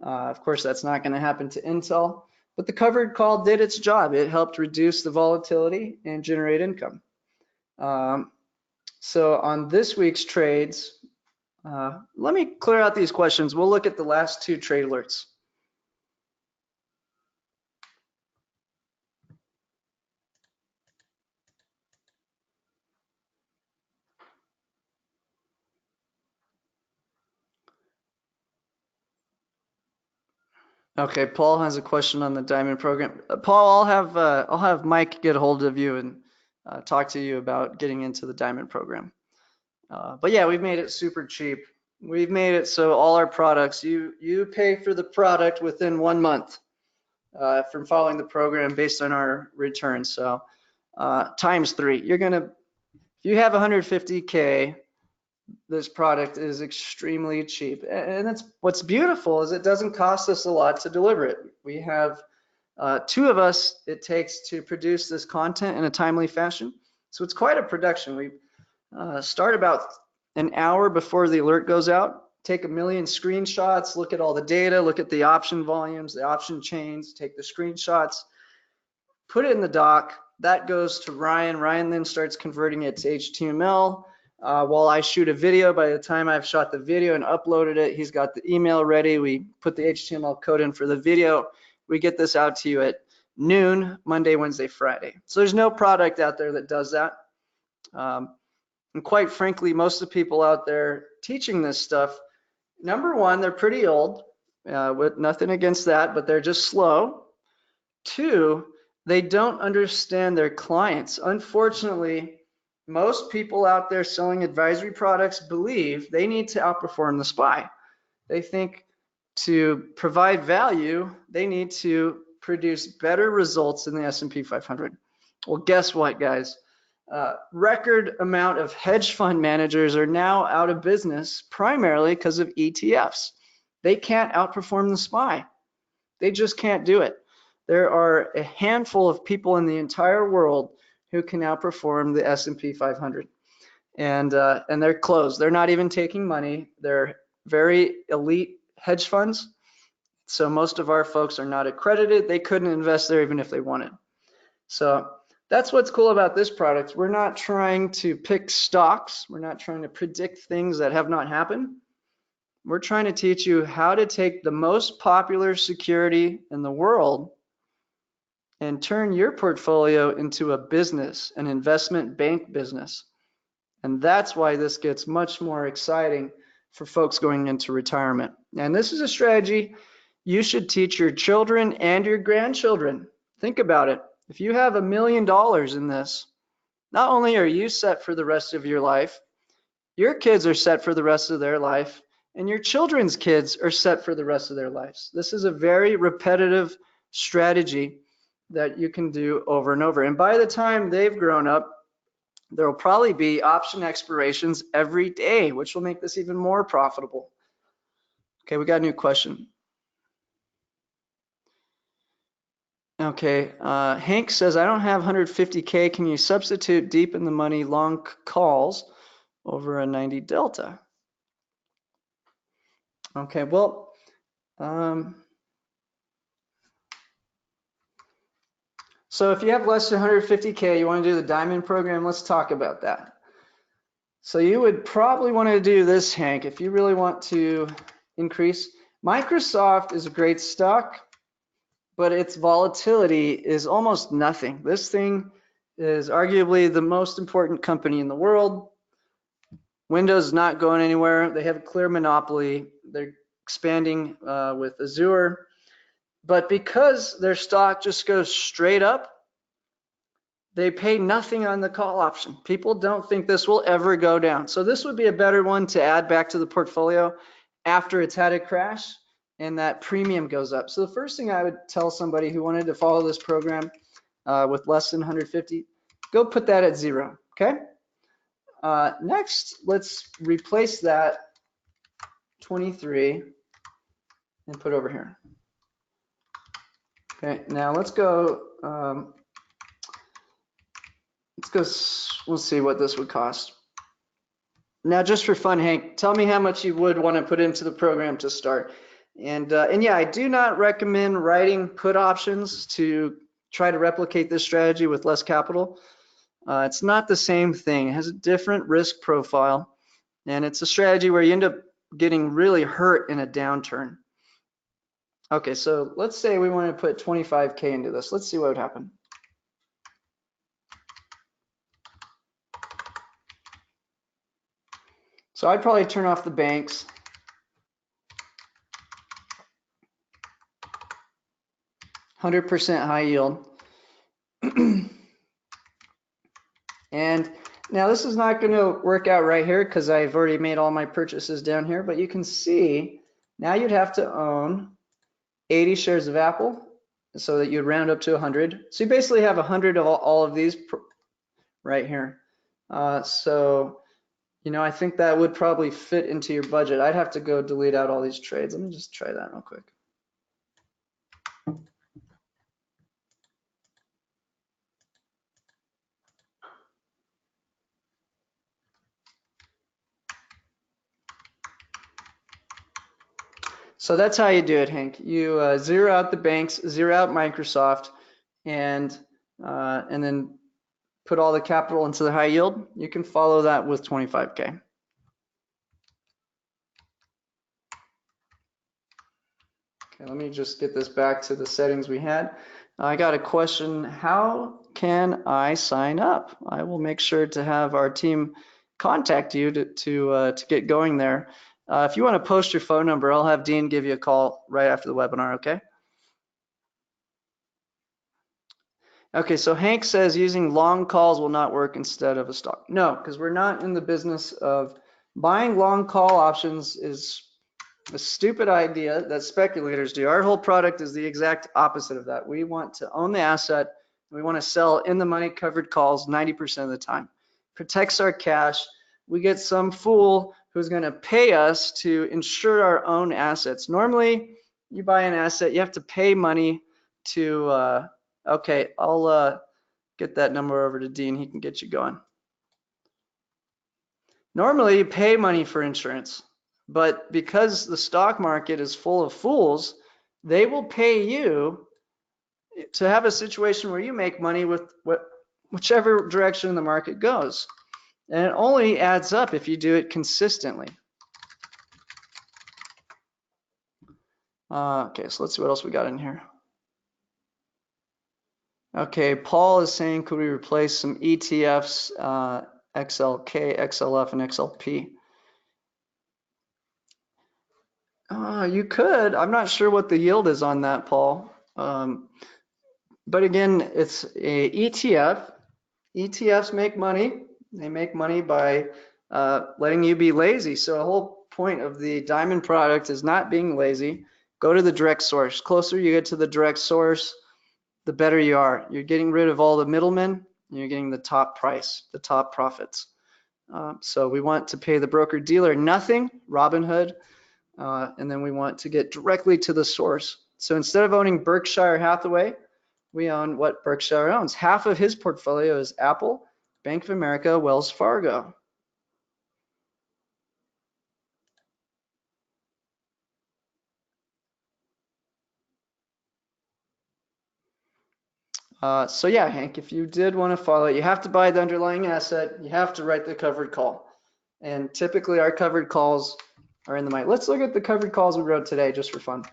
Of course, that's not going to happen to Intel. But the covered call did its job. It helped reduce the volatility and generate income. So on this week's trades, let me clear out these questions. We'll look at the last two trade alerts. Okay, Paul has a question on the diamond program. Paul, I'll have Mike get a hold of you and talk to you about getting into the diamond program. But yeah, we've made it super cheap. We've made it so all our products, you pay for the product within 1 month from following the program based on our returns. So times 3, if you have 150K, this product is extremely cheap. And that's what's beautiful is it doesn't cost us a lot to deliver it. We have 2 of us it takes to produce this content in a timely fashion. So it's quite a production. We start about an hour before the alert goes out, take 1 million screenshots, look at all the data, look at the option volumes, the option chains, take the screenshots, put it in the doc. That goes to Ryan. Ryan then starts converting it to HTML. While I shoot a video, by the time I've shot the video and uploaded it, he's got the email ready. We put the HTML code in for the video. We get this out to you at noon, Monday, Wednesday, Friday. So there's no product out there that does that. And quite frankly, most of the people out there teaching this stuff, number one, they're pretty old, with nothing against that, but they're just slow. 2, they don't understand their clients. Unfortunately, most people out there selling advisory products believe they need to outperform the SPY. They think to provide value, they need to produce better results in the S&P 500. Well, guess what, guys? Record amount of hedge fund managers are now out of business primarily because of ETFs. They can't outperform the SPY. They just can't do it. There are a handful of people in the entire world who can outperform the S&P 500, and they're closed. They're not even taking money. They're very elite hedge funds. So most of our folks are not accredited. They couldn't invest there even if they wanted. So that's what's cool about this product. We're not trying to pick stocks. We're not trying to predict things that have not happened. We're trying to teach you how to take the most popular security in the world and turn your portfolio into a business, an investment bank business. And that's why this gets much more exciting for folks going into retirement. And this is a strategy you should teach your children and your grandchildren. Think about it. If you have $1 million in this, not only are you set for the rest of your life, your kids are set for the rest of their life, and your children's kids are set for the rest of their lives. This is a very repetitive strategy that you can do over and over. And by the time they've grown up, there will probably be option expirations every day, which will make this even more profitable. Okay, we got a new question. Okay, Hank says, I don't have 150K. Can you substitute deep in the money long calls over a 90 delta? Okay, well, so if you have less than 150K, you want to do the diamond program, let's talk about that. So you would probably want to do this, Hank, if you really want to increase. Microsoft is a great stock, but its volatility is almost nothing. This thing is arguably the most important company in the world. Windows is not going anywhere. They have a clear monopoly. They're expanding with Azure. But because their stock just goes straight up, they pay nothing on the call option. People don't think this will ever go down. So this would be a better one to add back to the portfolio after it's had a crash and that premium goes up. So the first thing I would tell somebody who wanted to follow this program with less than 150, go put that at 0, okay? Next, let's replace that 23 and put over here. Okay, now let's go, we'll see what this would cost. Now, just for fun, Hank, tell me how much you would want to put into the program to start. And yeah, I do not recommend writing put options to try to replicate this strategy with less capital. It's not the same thing. It has a different risk profile, and it's a strategy where you end up getting really hurt in a downturn. Okay, so let's say we want to put 25K into this. Let's see what would happen. So I'd probably turn off the banks. %, high yield. And now this is not going to work out right here because I've already made all my purchases down here, but you can see now you'd have to own 80 shares of Apple so that you'd round up to 100. So you basically have 100 of all of these right here. So, you know, I think that would probably fit into your budget. I'd have to go delete out all these trades. Let me just try that real quick. So that's how you do it, Hank. You zero out the banks, zero out Microsoft, and then put all the capital into the high yield. You can follow that with 25K. Okay, let me just get this back to the settings we had. I got a question. How can I sign up? I will make sure to have our team contact you to get going there. If you want to post your phone number, I'll have Dean give you a call right after the webinar, okay? Okay, so Hank says using long calls will not work instead of a stock. No, because we're not in the business of buying long call options is a stupid idea that speculators do. Our whole product is the exact opposite of that. We want to own the asset. We want to sell in the money covered calls 90% of the time. Protects our cash. We get some fool who's going to pay us to insure our own assets. Normally, you buy an asset, you have to pay money to, okay, I'll get that number over to Dean. He can get you going. Normally, you pay money for insurance, but because the stock market is full of fools, they will pay you to have a situation where you make money with whichever direction the market goes. And it only adds up if you do it consistently. Okay, so let's see what else we got in here. Okay, Paul is saying, could we replace some ETFs, XLK, XLF, and XLP? You could. I'm not sure what the yield is on that, Paul. But again, it's a ETF. ETFs make money. They make money by letting you be lazy. So the whole point of the diamond product is not being lazy. Go to the direct source. Closer you get to the direct source, the better you are. You're getting rid of all the middlemen, and you're getting the top price, the top profits. So we want to pay the broker dealer nothing, Robinhood, and then we want to get directly to the source. So instead of owning Berkshire Hathaway, we own what Berkshire owns. Half of his portfolio is Apple, Bank of America, Wells Fargo. So yeah, Hank, if you did want to follow it, you have to buy the underlying asset. You have to write the covered call. And typically our covered calls are in the money. Let's look at the covered calls we wrote today just for fun.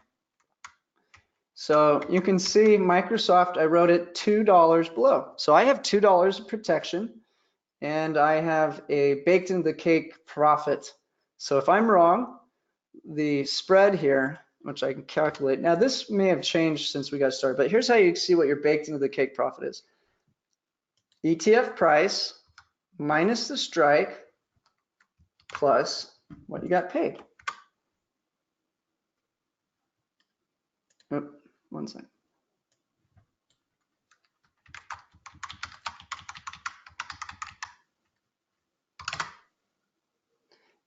So you can see Microsoft, I wrote it $2 below. So I have $2 of protection and I have a baked into the cake profit. So if I'm wrong, the spread here, which I can calculate. Now this may have changed since we got started, but here's how you see what your baked into the cake profit is. ETF price minus the strike plus what you got paid. Oop, one second.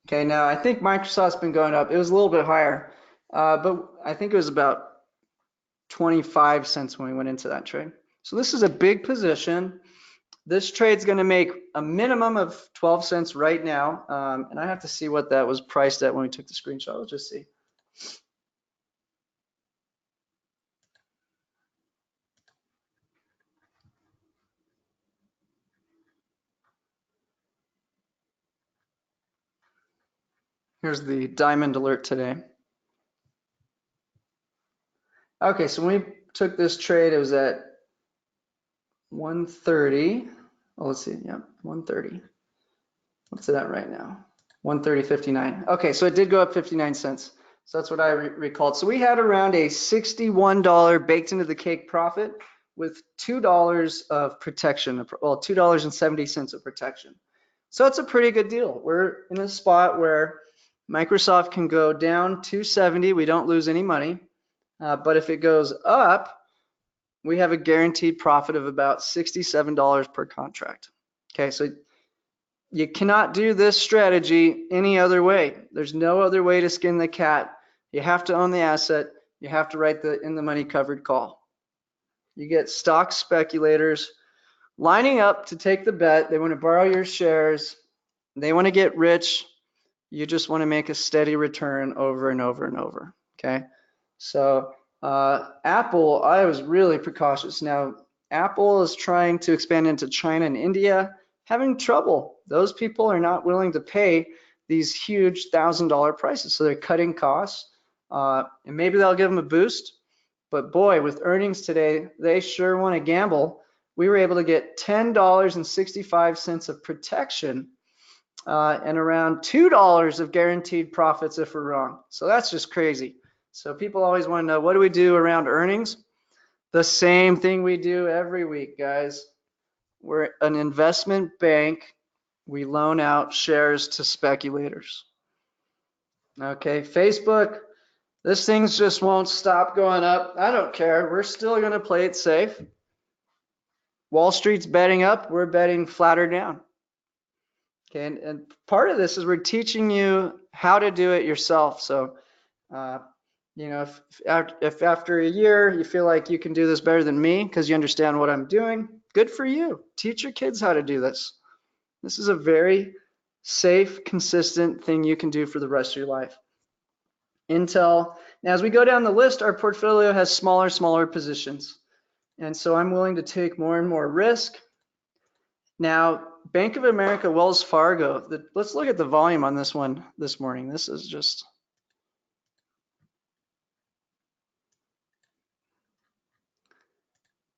Okay, now I think Microsoft's been going up. It was a little bit higher, but I think it was about 25 cents when we went into that trade. So this is a big position. This trade's going to make a minimum of 12 cents right now, and I have to see what that was priced at when we took the screenshot. Let's just see. Here's the diamond alert today. Okay, so when we took this trade, it was at 130. Oh, let's see. Yeah, 130. What's it at right now? 130.59. Okay, so it did go up 59 cents. So that's what I recalled. So we had around a $61 baked into the cake profit with $2 of protection, well, $2.70 of protection. So it's a pretty good deal. We're in a spot where Microsoft can go down 270. We don't lose any money. But if it goes up, we have a guaranteed profit of about $67 per contract. Okay, so you cannot do this strategy any other way. There's no other way to skin the cat. You have to own the asset. You have to write the in the money covered call. You get stock speculators lining up to take the bet. They want to borrow your shares. They want to get rich. You just want to make a steady return over and over and over. Okay. So Apple, I was really precautious. Now, Apple is trying to expand into China and India, having trouble. Those people are not willing to pay these huge $1,000 prices. So they're cutting costs. And maybe they'll give them a boost. But boy, with earnings today, they sure want to gamble. We were able to get $10.65 of protection and around $2 of guaranteed profits if we're wrong. So that's just crazy. So people always want to know, what do we do around earnings? The same thing we do every week, guys. We're an investment bank. We loan out shares to speculators. Okay, Facebook, this thing's just won't stop going up. I don't care. We're still going to play it safe. Wall Street's betting up. We're betting flatter down. Okay, and part of this is we're teaching you how to do it yourself. So, you know, if after a year you feel like you can do this better than me because you understand what I'm doing, good for you. Teach your kids how to do this. This is a very safe, consistent thing you can do for the rest of your life. Intel. Now, as we go down the list, our portfolio has smaller positions. And so I'm willing to take more and more risk. Now, Bank of America, Wells Fargo, let's look at the volume on this one this morning. This is just,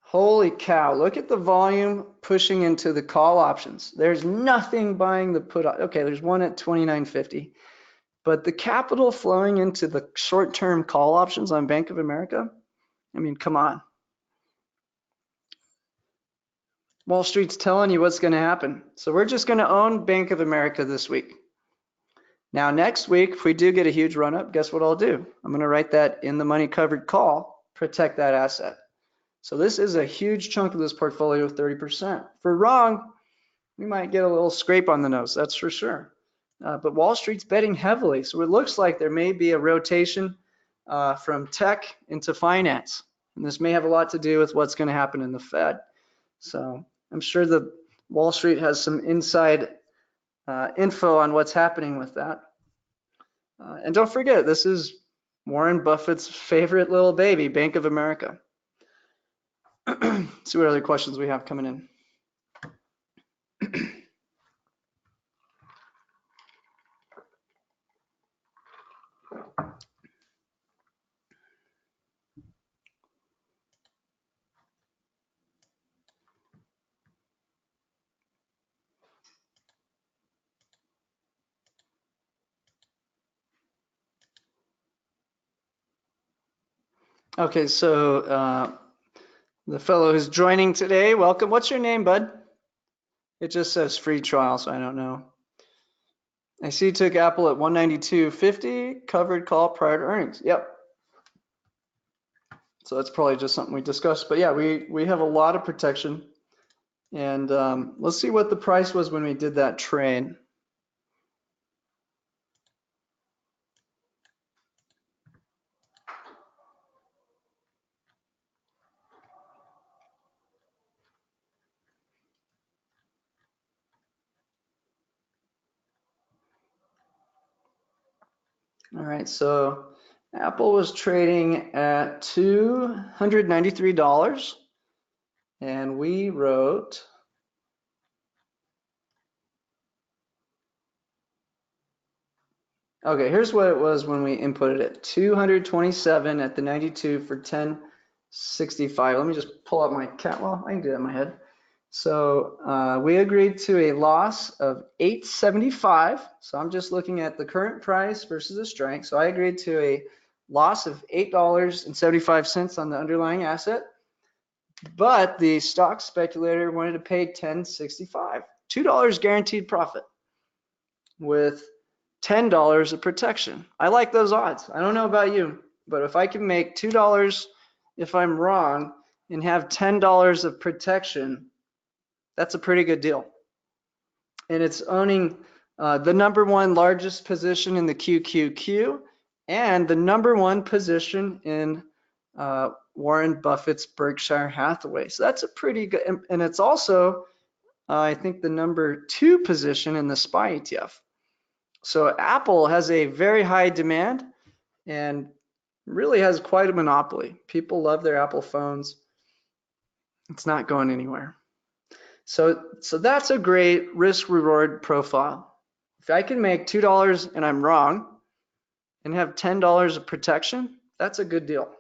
holy cow, look at the volume pushing into the call options. There's nothing buying the put. Okay, there's one at 29.50. But the capital flowing into the short-term call options on Bank of America, I mean, come on. Wall Street's telling you what's going to happen. So we're just going to own Bank of America this week. Now, next week, if we do get a huge run up, guess what I'll do? I'm going to write that in the money covered call, protect that asset. So this is a huge chunk of this portfolio, 30%. If we're wrong, we might get a little scrape on the nose, that's for sure. But Wall Street's betting heavily. So it looks like there may be a rotation from tech into finance. And this may have a lot to do with what's going to happen in the Fed. So I'm sure the Wall Street has some inside info on what's happening with that. And don't forget, this is Warren Buffett's favorite little baby, Bank of America. See what other questions we have coming in. Okay, so the fellow who's joining today, welcome. What's your name, bud? It just says free trial, so I don't know. I see you took Apple at 192.50, covered call prior to earnings. Yep. So that's probably just something we discussed. But yeah, we have a lot of protection. And let's see what the price was when we did that trade. All right, so Apple was trading at $293, and we wrote okay, here's what it was when we inputted it. 227 at the 92 for 1065. Let me just pull up my well, I can do that in my head. So we agreed to a loss of 875. So I'm just looking at the current price versus the strike. So I agreed to a loss of $8.75 on the underlying asset. But the stock speculator wanted to pay $10.65. $2 guaranteed profit with $10 of protection. I like those odds. I don't know about you, but if I can make $2 if I'm wrong and have $10 of protection, that's a pretty good deal. And it's owning the #1 largest position in the QQQ and the #1 position in Warren Buffett's Berkshire Hathaway. So that's a pretty good, and it's also, I think, the #2 position in the SPY ETF. So Apple has a very high demand and really has quite a monopoly. People love their Apple phones. It's not going anywhere. So that's a great risk reward profile. If I can make $2 and I'm wrong and have $10 of protection, that's a good deal.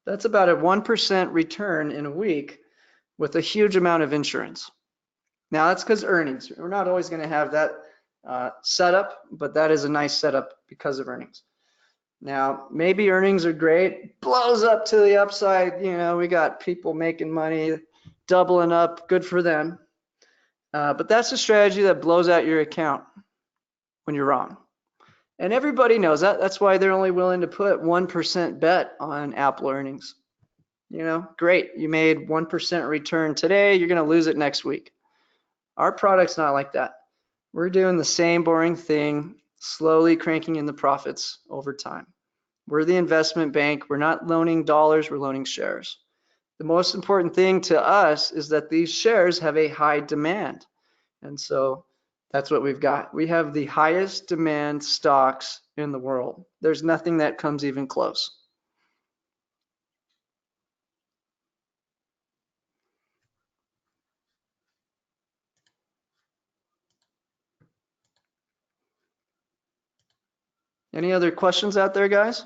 That's about a 1% return in a week with a huge amount of insurance. Now that's because earnings. We're not always going to have that setup, but that is a nice setup because of earnings. Now, maybe earnings are great, blows up to the upside. You know, we got people making money, doubling up, good for them. But that's a strategy that blows out your account when you're wrong. And everybody knows that. That's why they're only willing to put 1% bet on Apple earnings. You know, great. You made 1% return today. You're going to lose it next week. Our product's not like that. We're doing the same boring thing, slowly cranking in the profits over time. We're the investment bank. We're not loaning dollars. We're loaning shares. The most important thing to us is that these shares have a high demand. And so that's what we've got. We have the highest demand stocks in the world. There's nothing that comes even close. Any other questions out there, guys?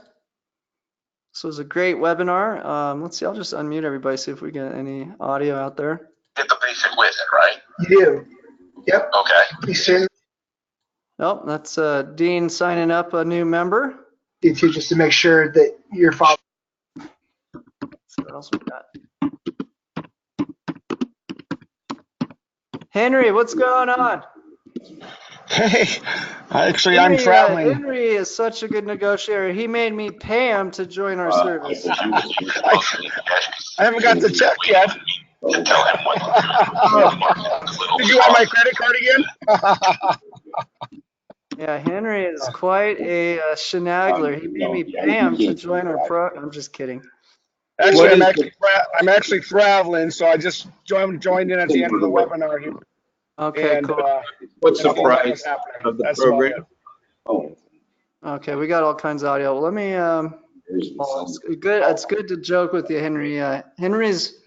This was a great webinar. Let's see, I'll just unmute everybody, see if we get any audio out there. Get the basic with it, right? You do. Yep. Okay. You certainly Oh, that's Dean signing up a new member. need to, just to make sure that you're following. So what else we got? Henry, what's going on? Hey, actually, I'm traveling. Henry is such a good negotiator. He made me pay him to join our service. I haven't got the check yet. Tell him what. Did you want my credit card again? Yeah, Henry is quite a shenagler. He made me pay him to join our pro. I'm just kidding. Actually, I'm actually traveling, so I just joined in at the end of the webinar here. Okay, And, cool. What's the and all that price was happening. of the That's about program? it. Oh, Okay, we got all kinds of audio. Well, let me. Well, it's good. It's good to joke with you, Henry. Henry's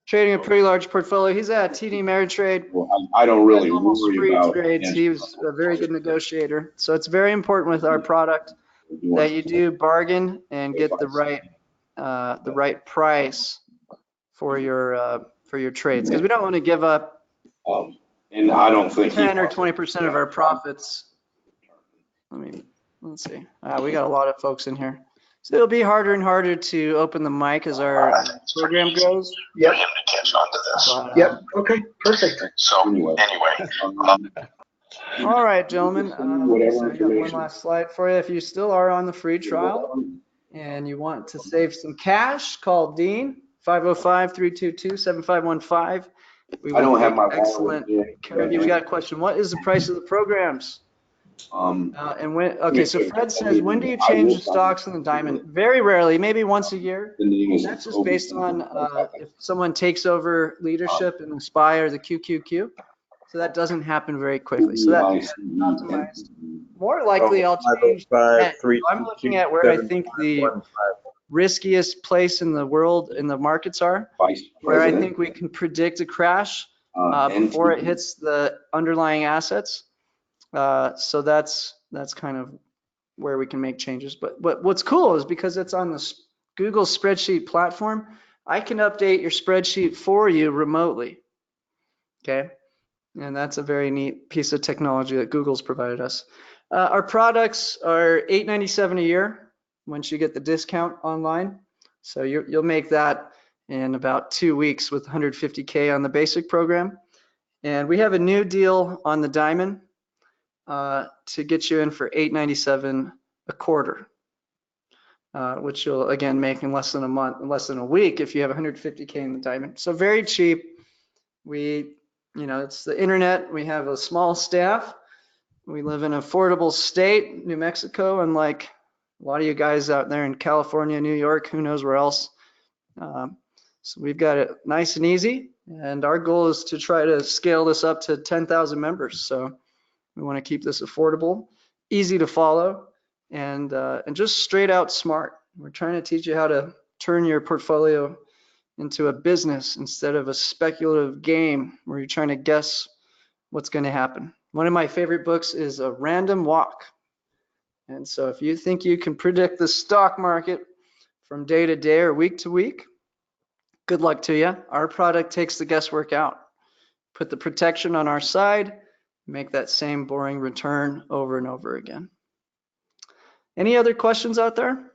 trading a pretty large portfolio. He's at TD Ameritrade. well, I don't really Almost worry free about. trades. He was a very good negotiator. So it's very important with our product that you do bargain and get the right price for your trades, because we don't want to give up And I don't think. 10 or 20% of our profits. Let's see. We got a lot of folks in here. So it'll be harder and harder to open the mic as our program grows. Yep. For him to catch on to this. But, Yep. Okay. Perfect. So anyway, all right, gentlemen. Whatever I got one information. last slide for you. If you still are on the free trial and you want to save some cash, call Dean, 505-322-7515. We I don't will have take my wallet excellent here. care of you. We got a question. What is the price of the programs? And when, okay, so Fred says, when do you change the stocks in the diamond? Very rarely, maybe once a year. That's just based on if someone takes over leadership and Inspire, the QQQ. So that doesn't happen very quickly. So that's optimized. More likely, I'll change. I'm looking at where I think the riskiest place in the world in the markets are, where I think we can predict a crash before it hits the underlying assets. So that's kind of where we can make changes. But what's cool is because it's on the Google spreadsheet platform, I can update your spreadsheet for you remotely. Okay. And that's a very neat piece of technology that Google's provided us. Our products are $8.97 a year once you get the discount online. So you'll make that in about 2 weeks with 150K on the basic program. And we have a new deal on the diamond to get you in for $8.97 a quarter, which you'll again make in less than a month, less than a week if you have 150K in the diamond. So very cheap. It's the internet. We have a small staff. We live in an affordable state, New Mexico, unlike a lot of you guys out there in California, New York, who knows where else. So we've got it nice and easy. And our goal is to try to scale this up to 10,000 members. So we want to keep this affordable, easy to follow, and just straight out smart. We're trying to teach you how to turn your portfolio into a business instead of a speculative game where you're trying to guess what's going to happen. One of my favorite books is A Random Walk. And so if you think you can predict the stock market from day to day or week to week, good luck to you. Our product takes the guesswork out. Put the protection on our side, make that same boring return over and over again. Any other questions out there?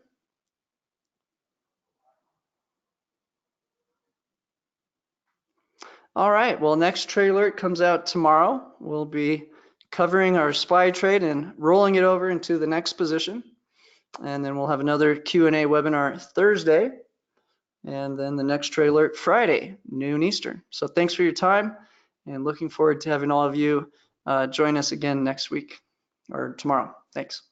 All right, well, next trade alert comes out tomorrow. We'll be covering our SPY trade and rolling it over into the next position. And then we'll have another Q&A webinar Thursday. And then the next trade alert Friday, noon Eastern. So thanks for your time and looking forward to having all of you join us again next week or tomorrow. Thanks.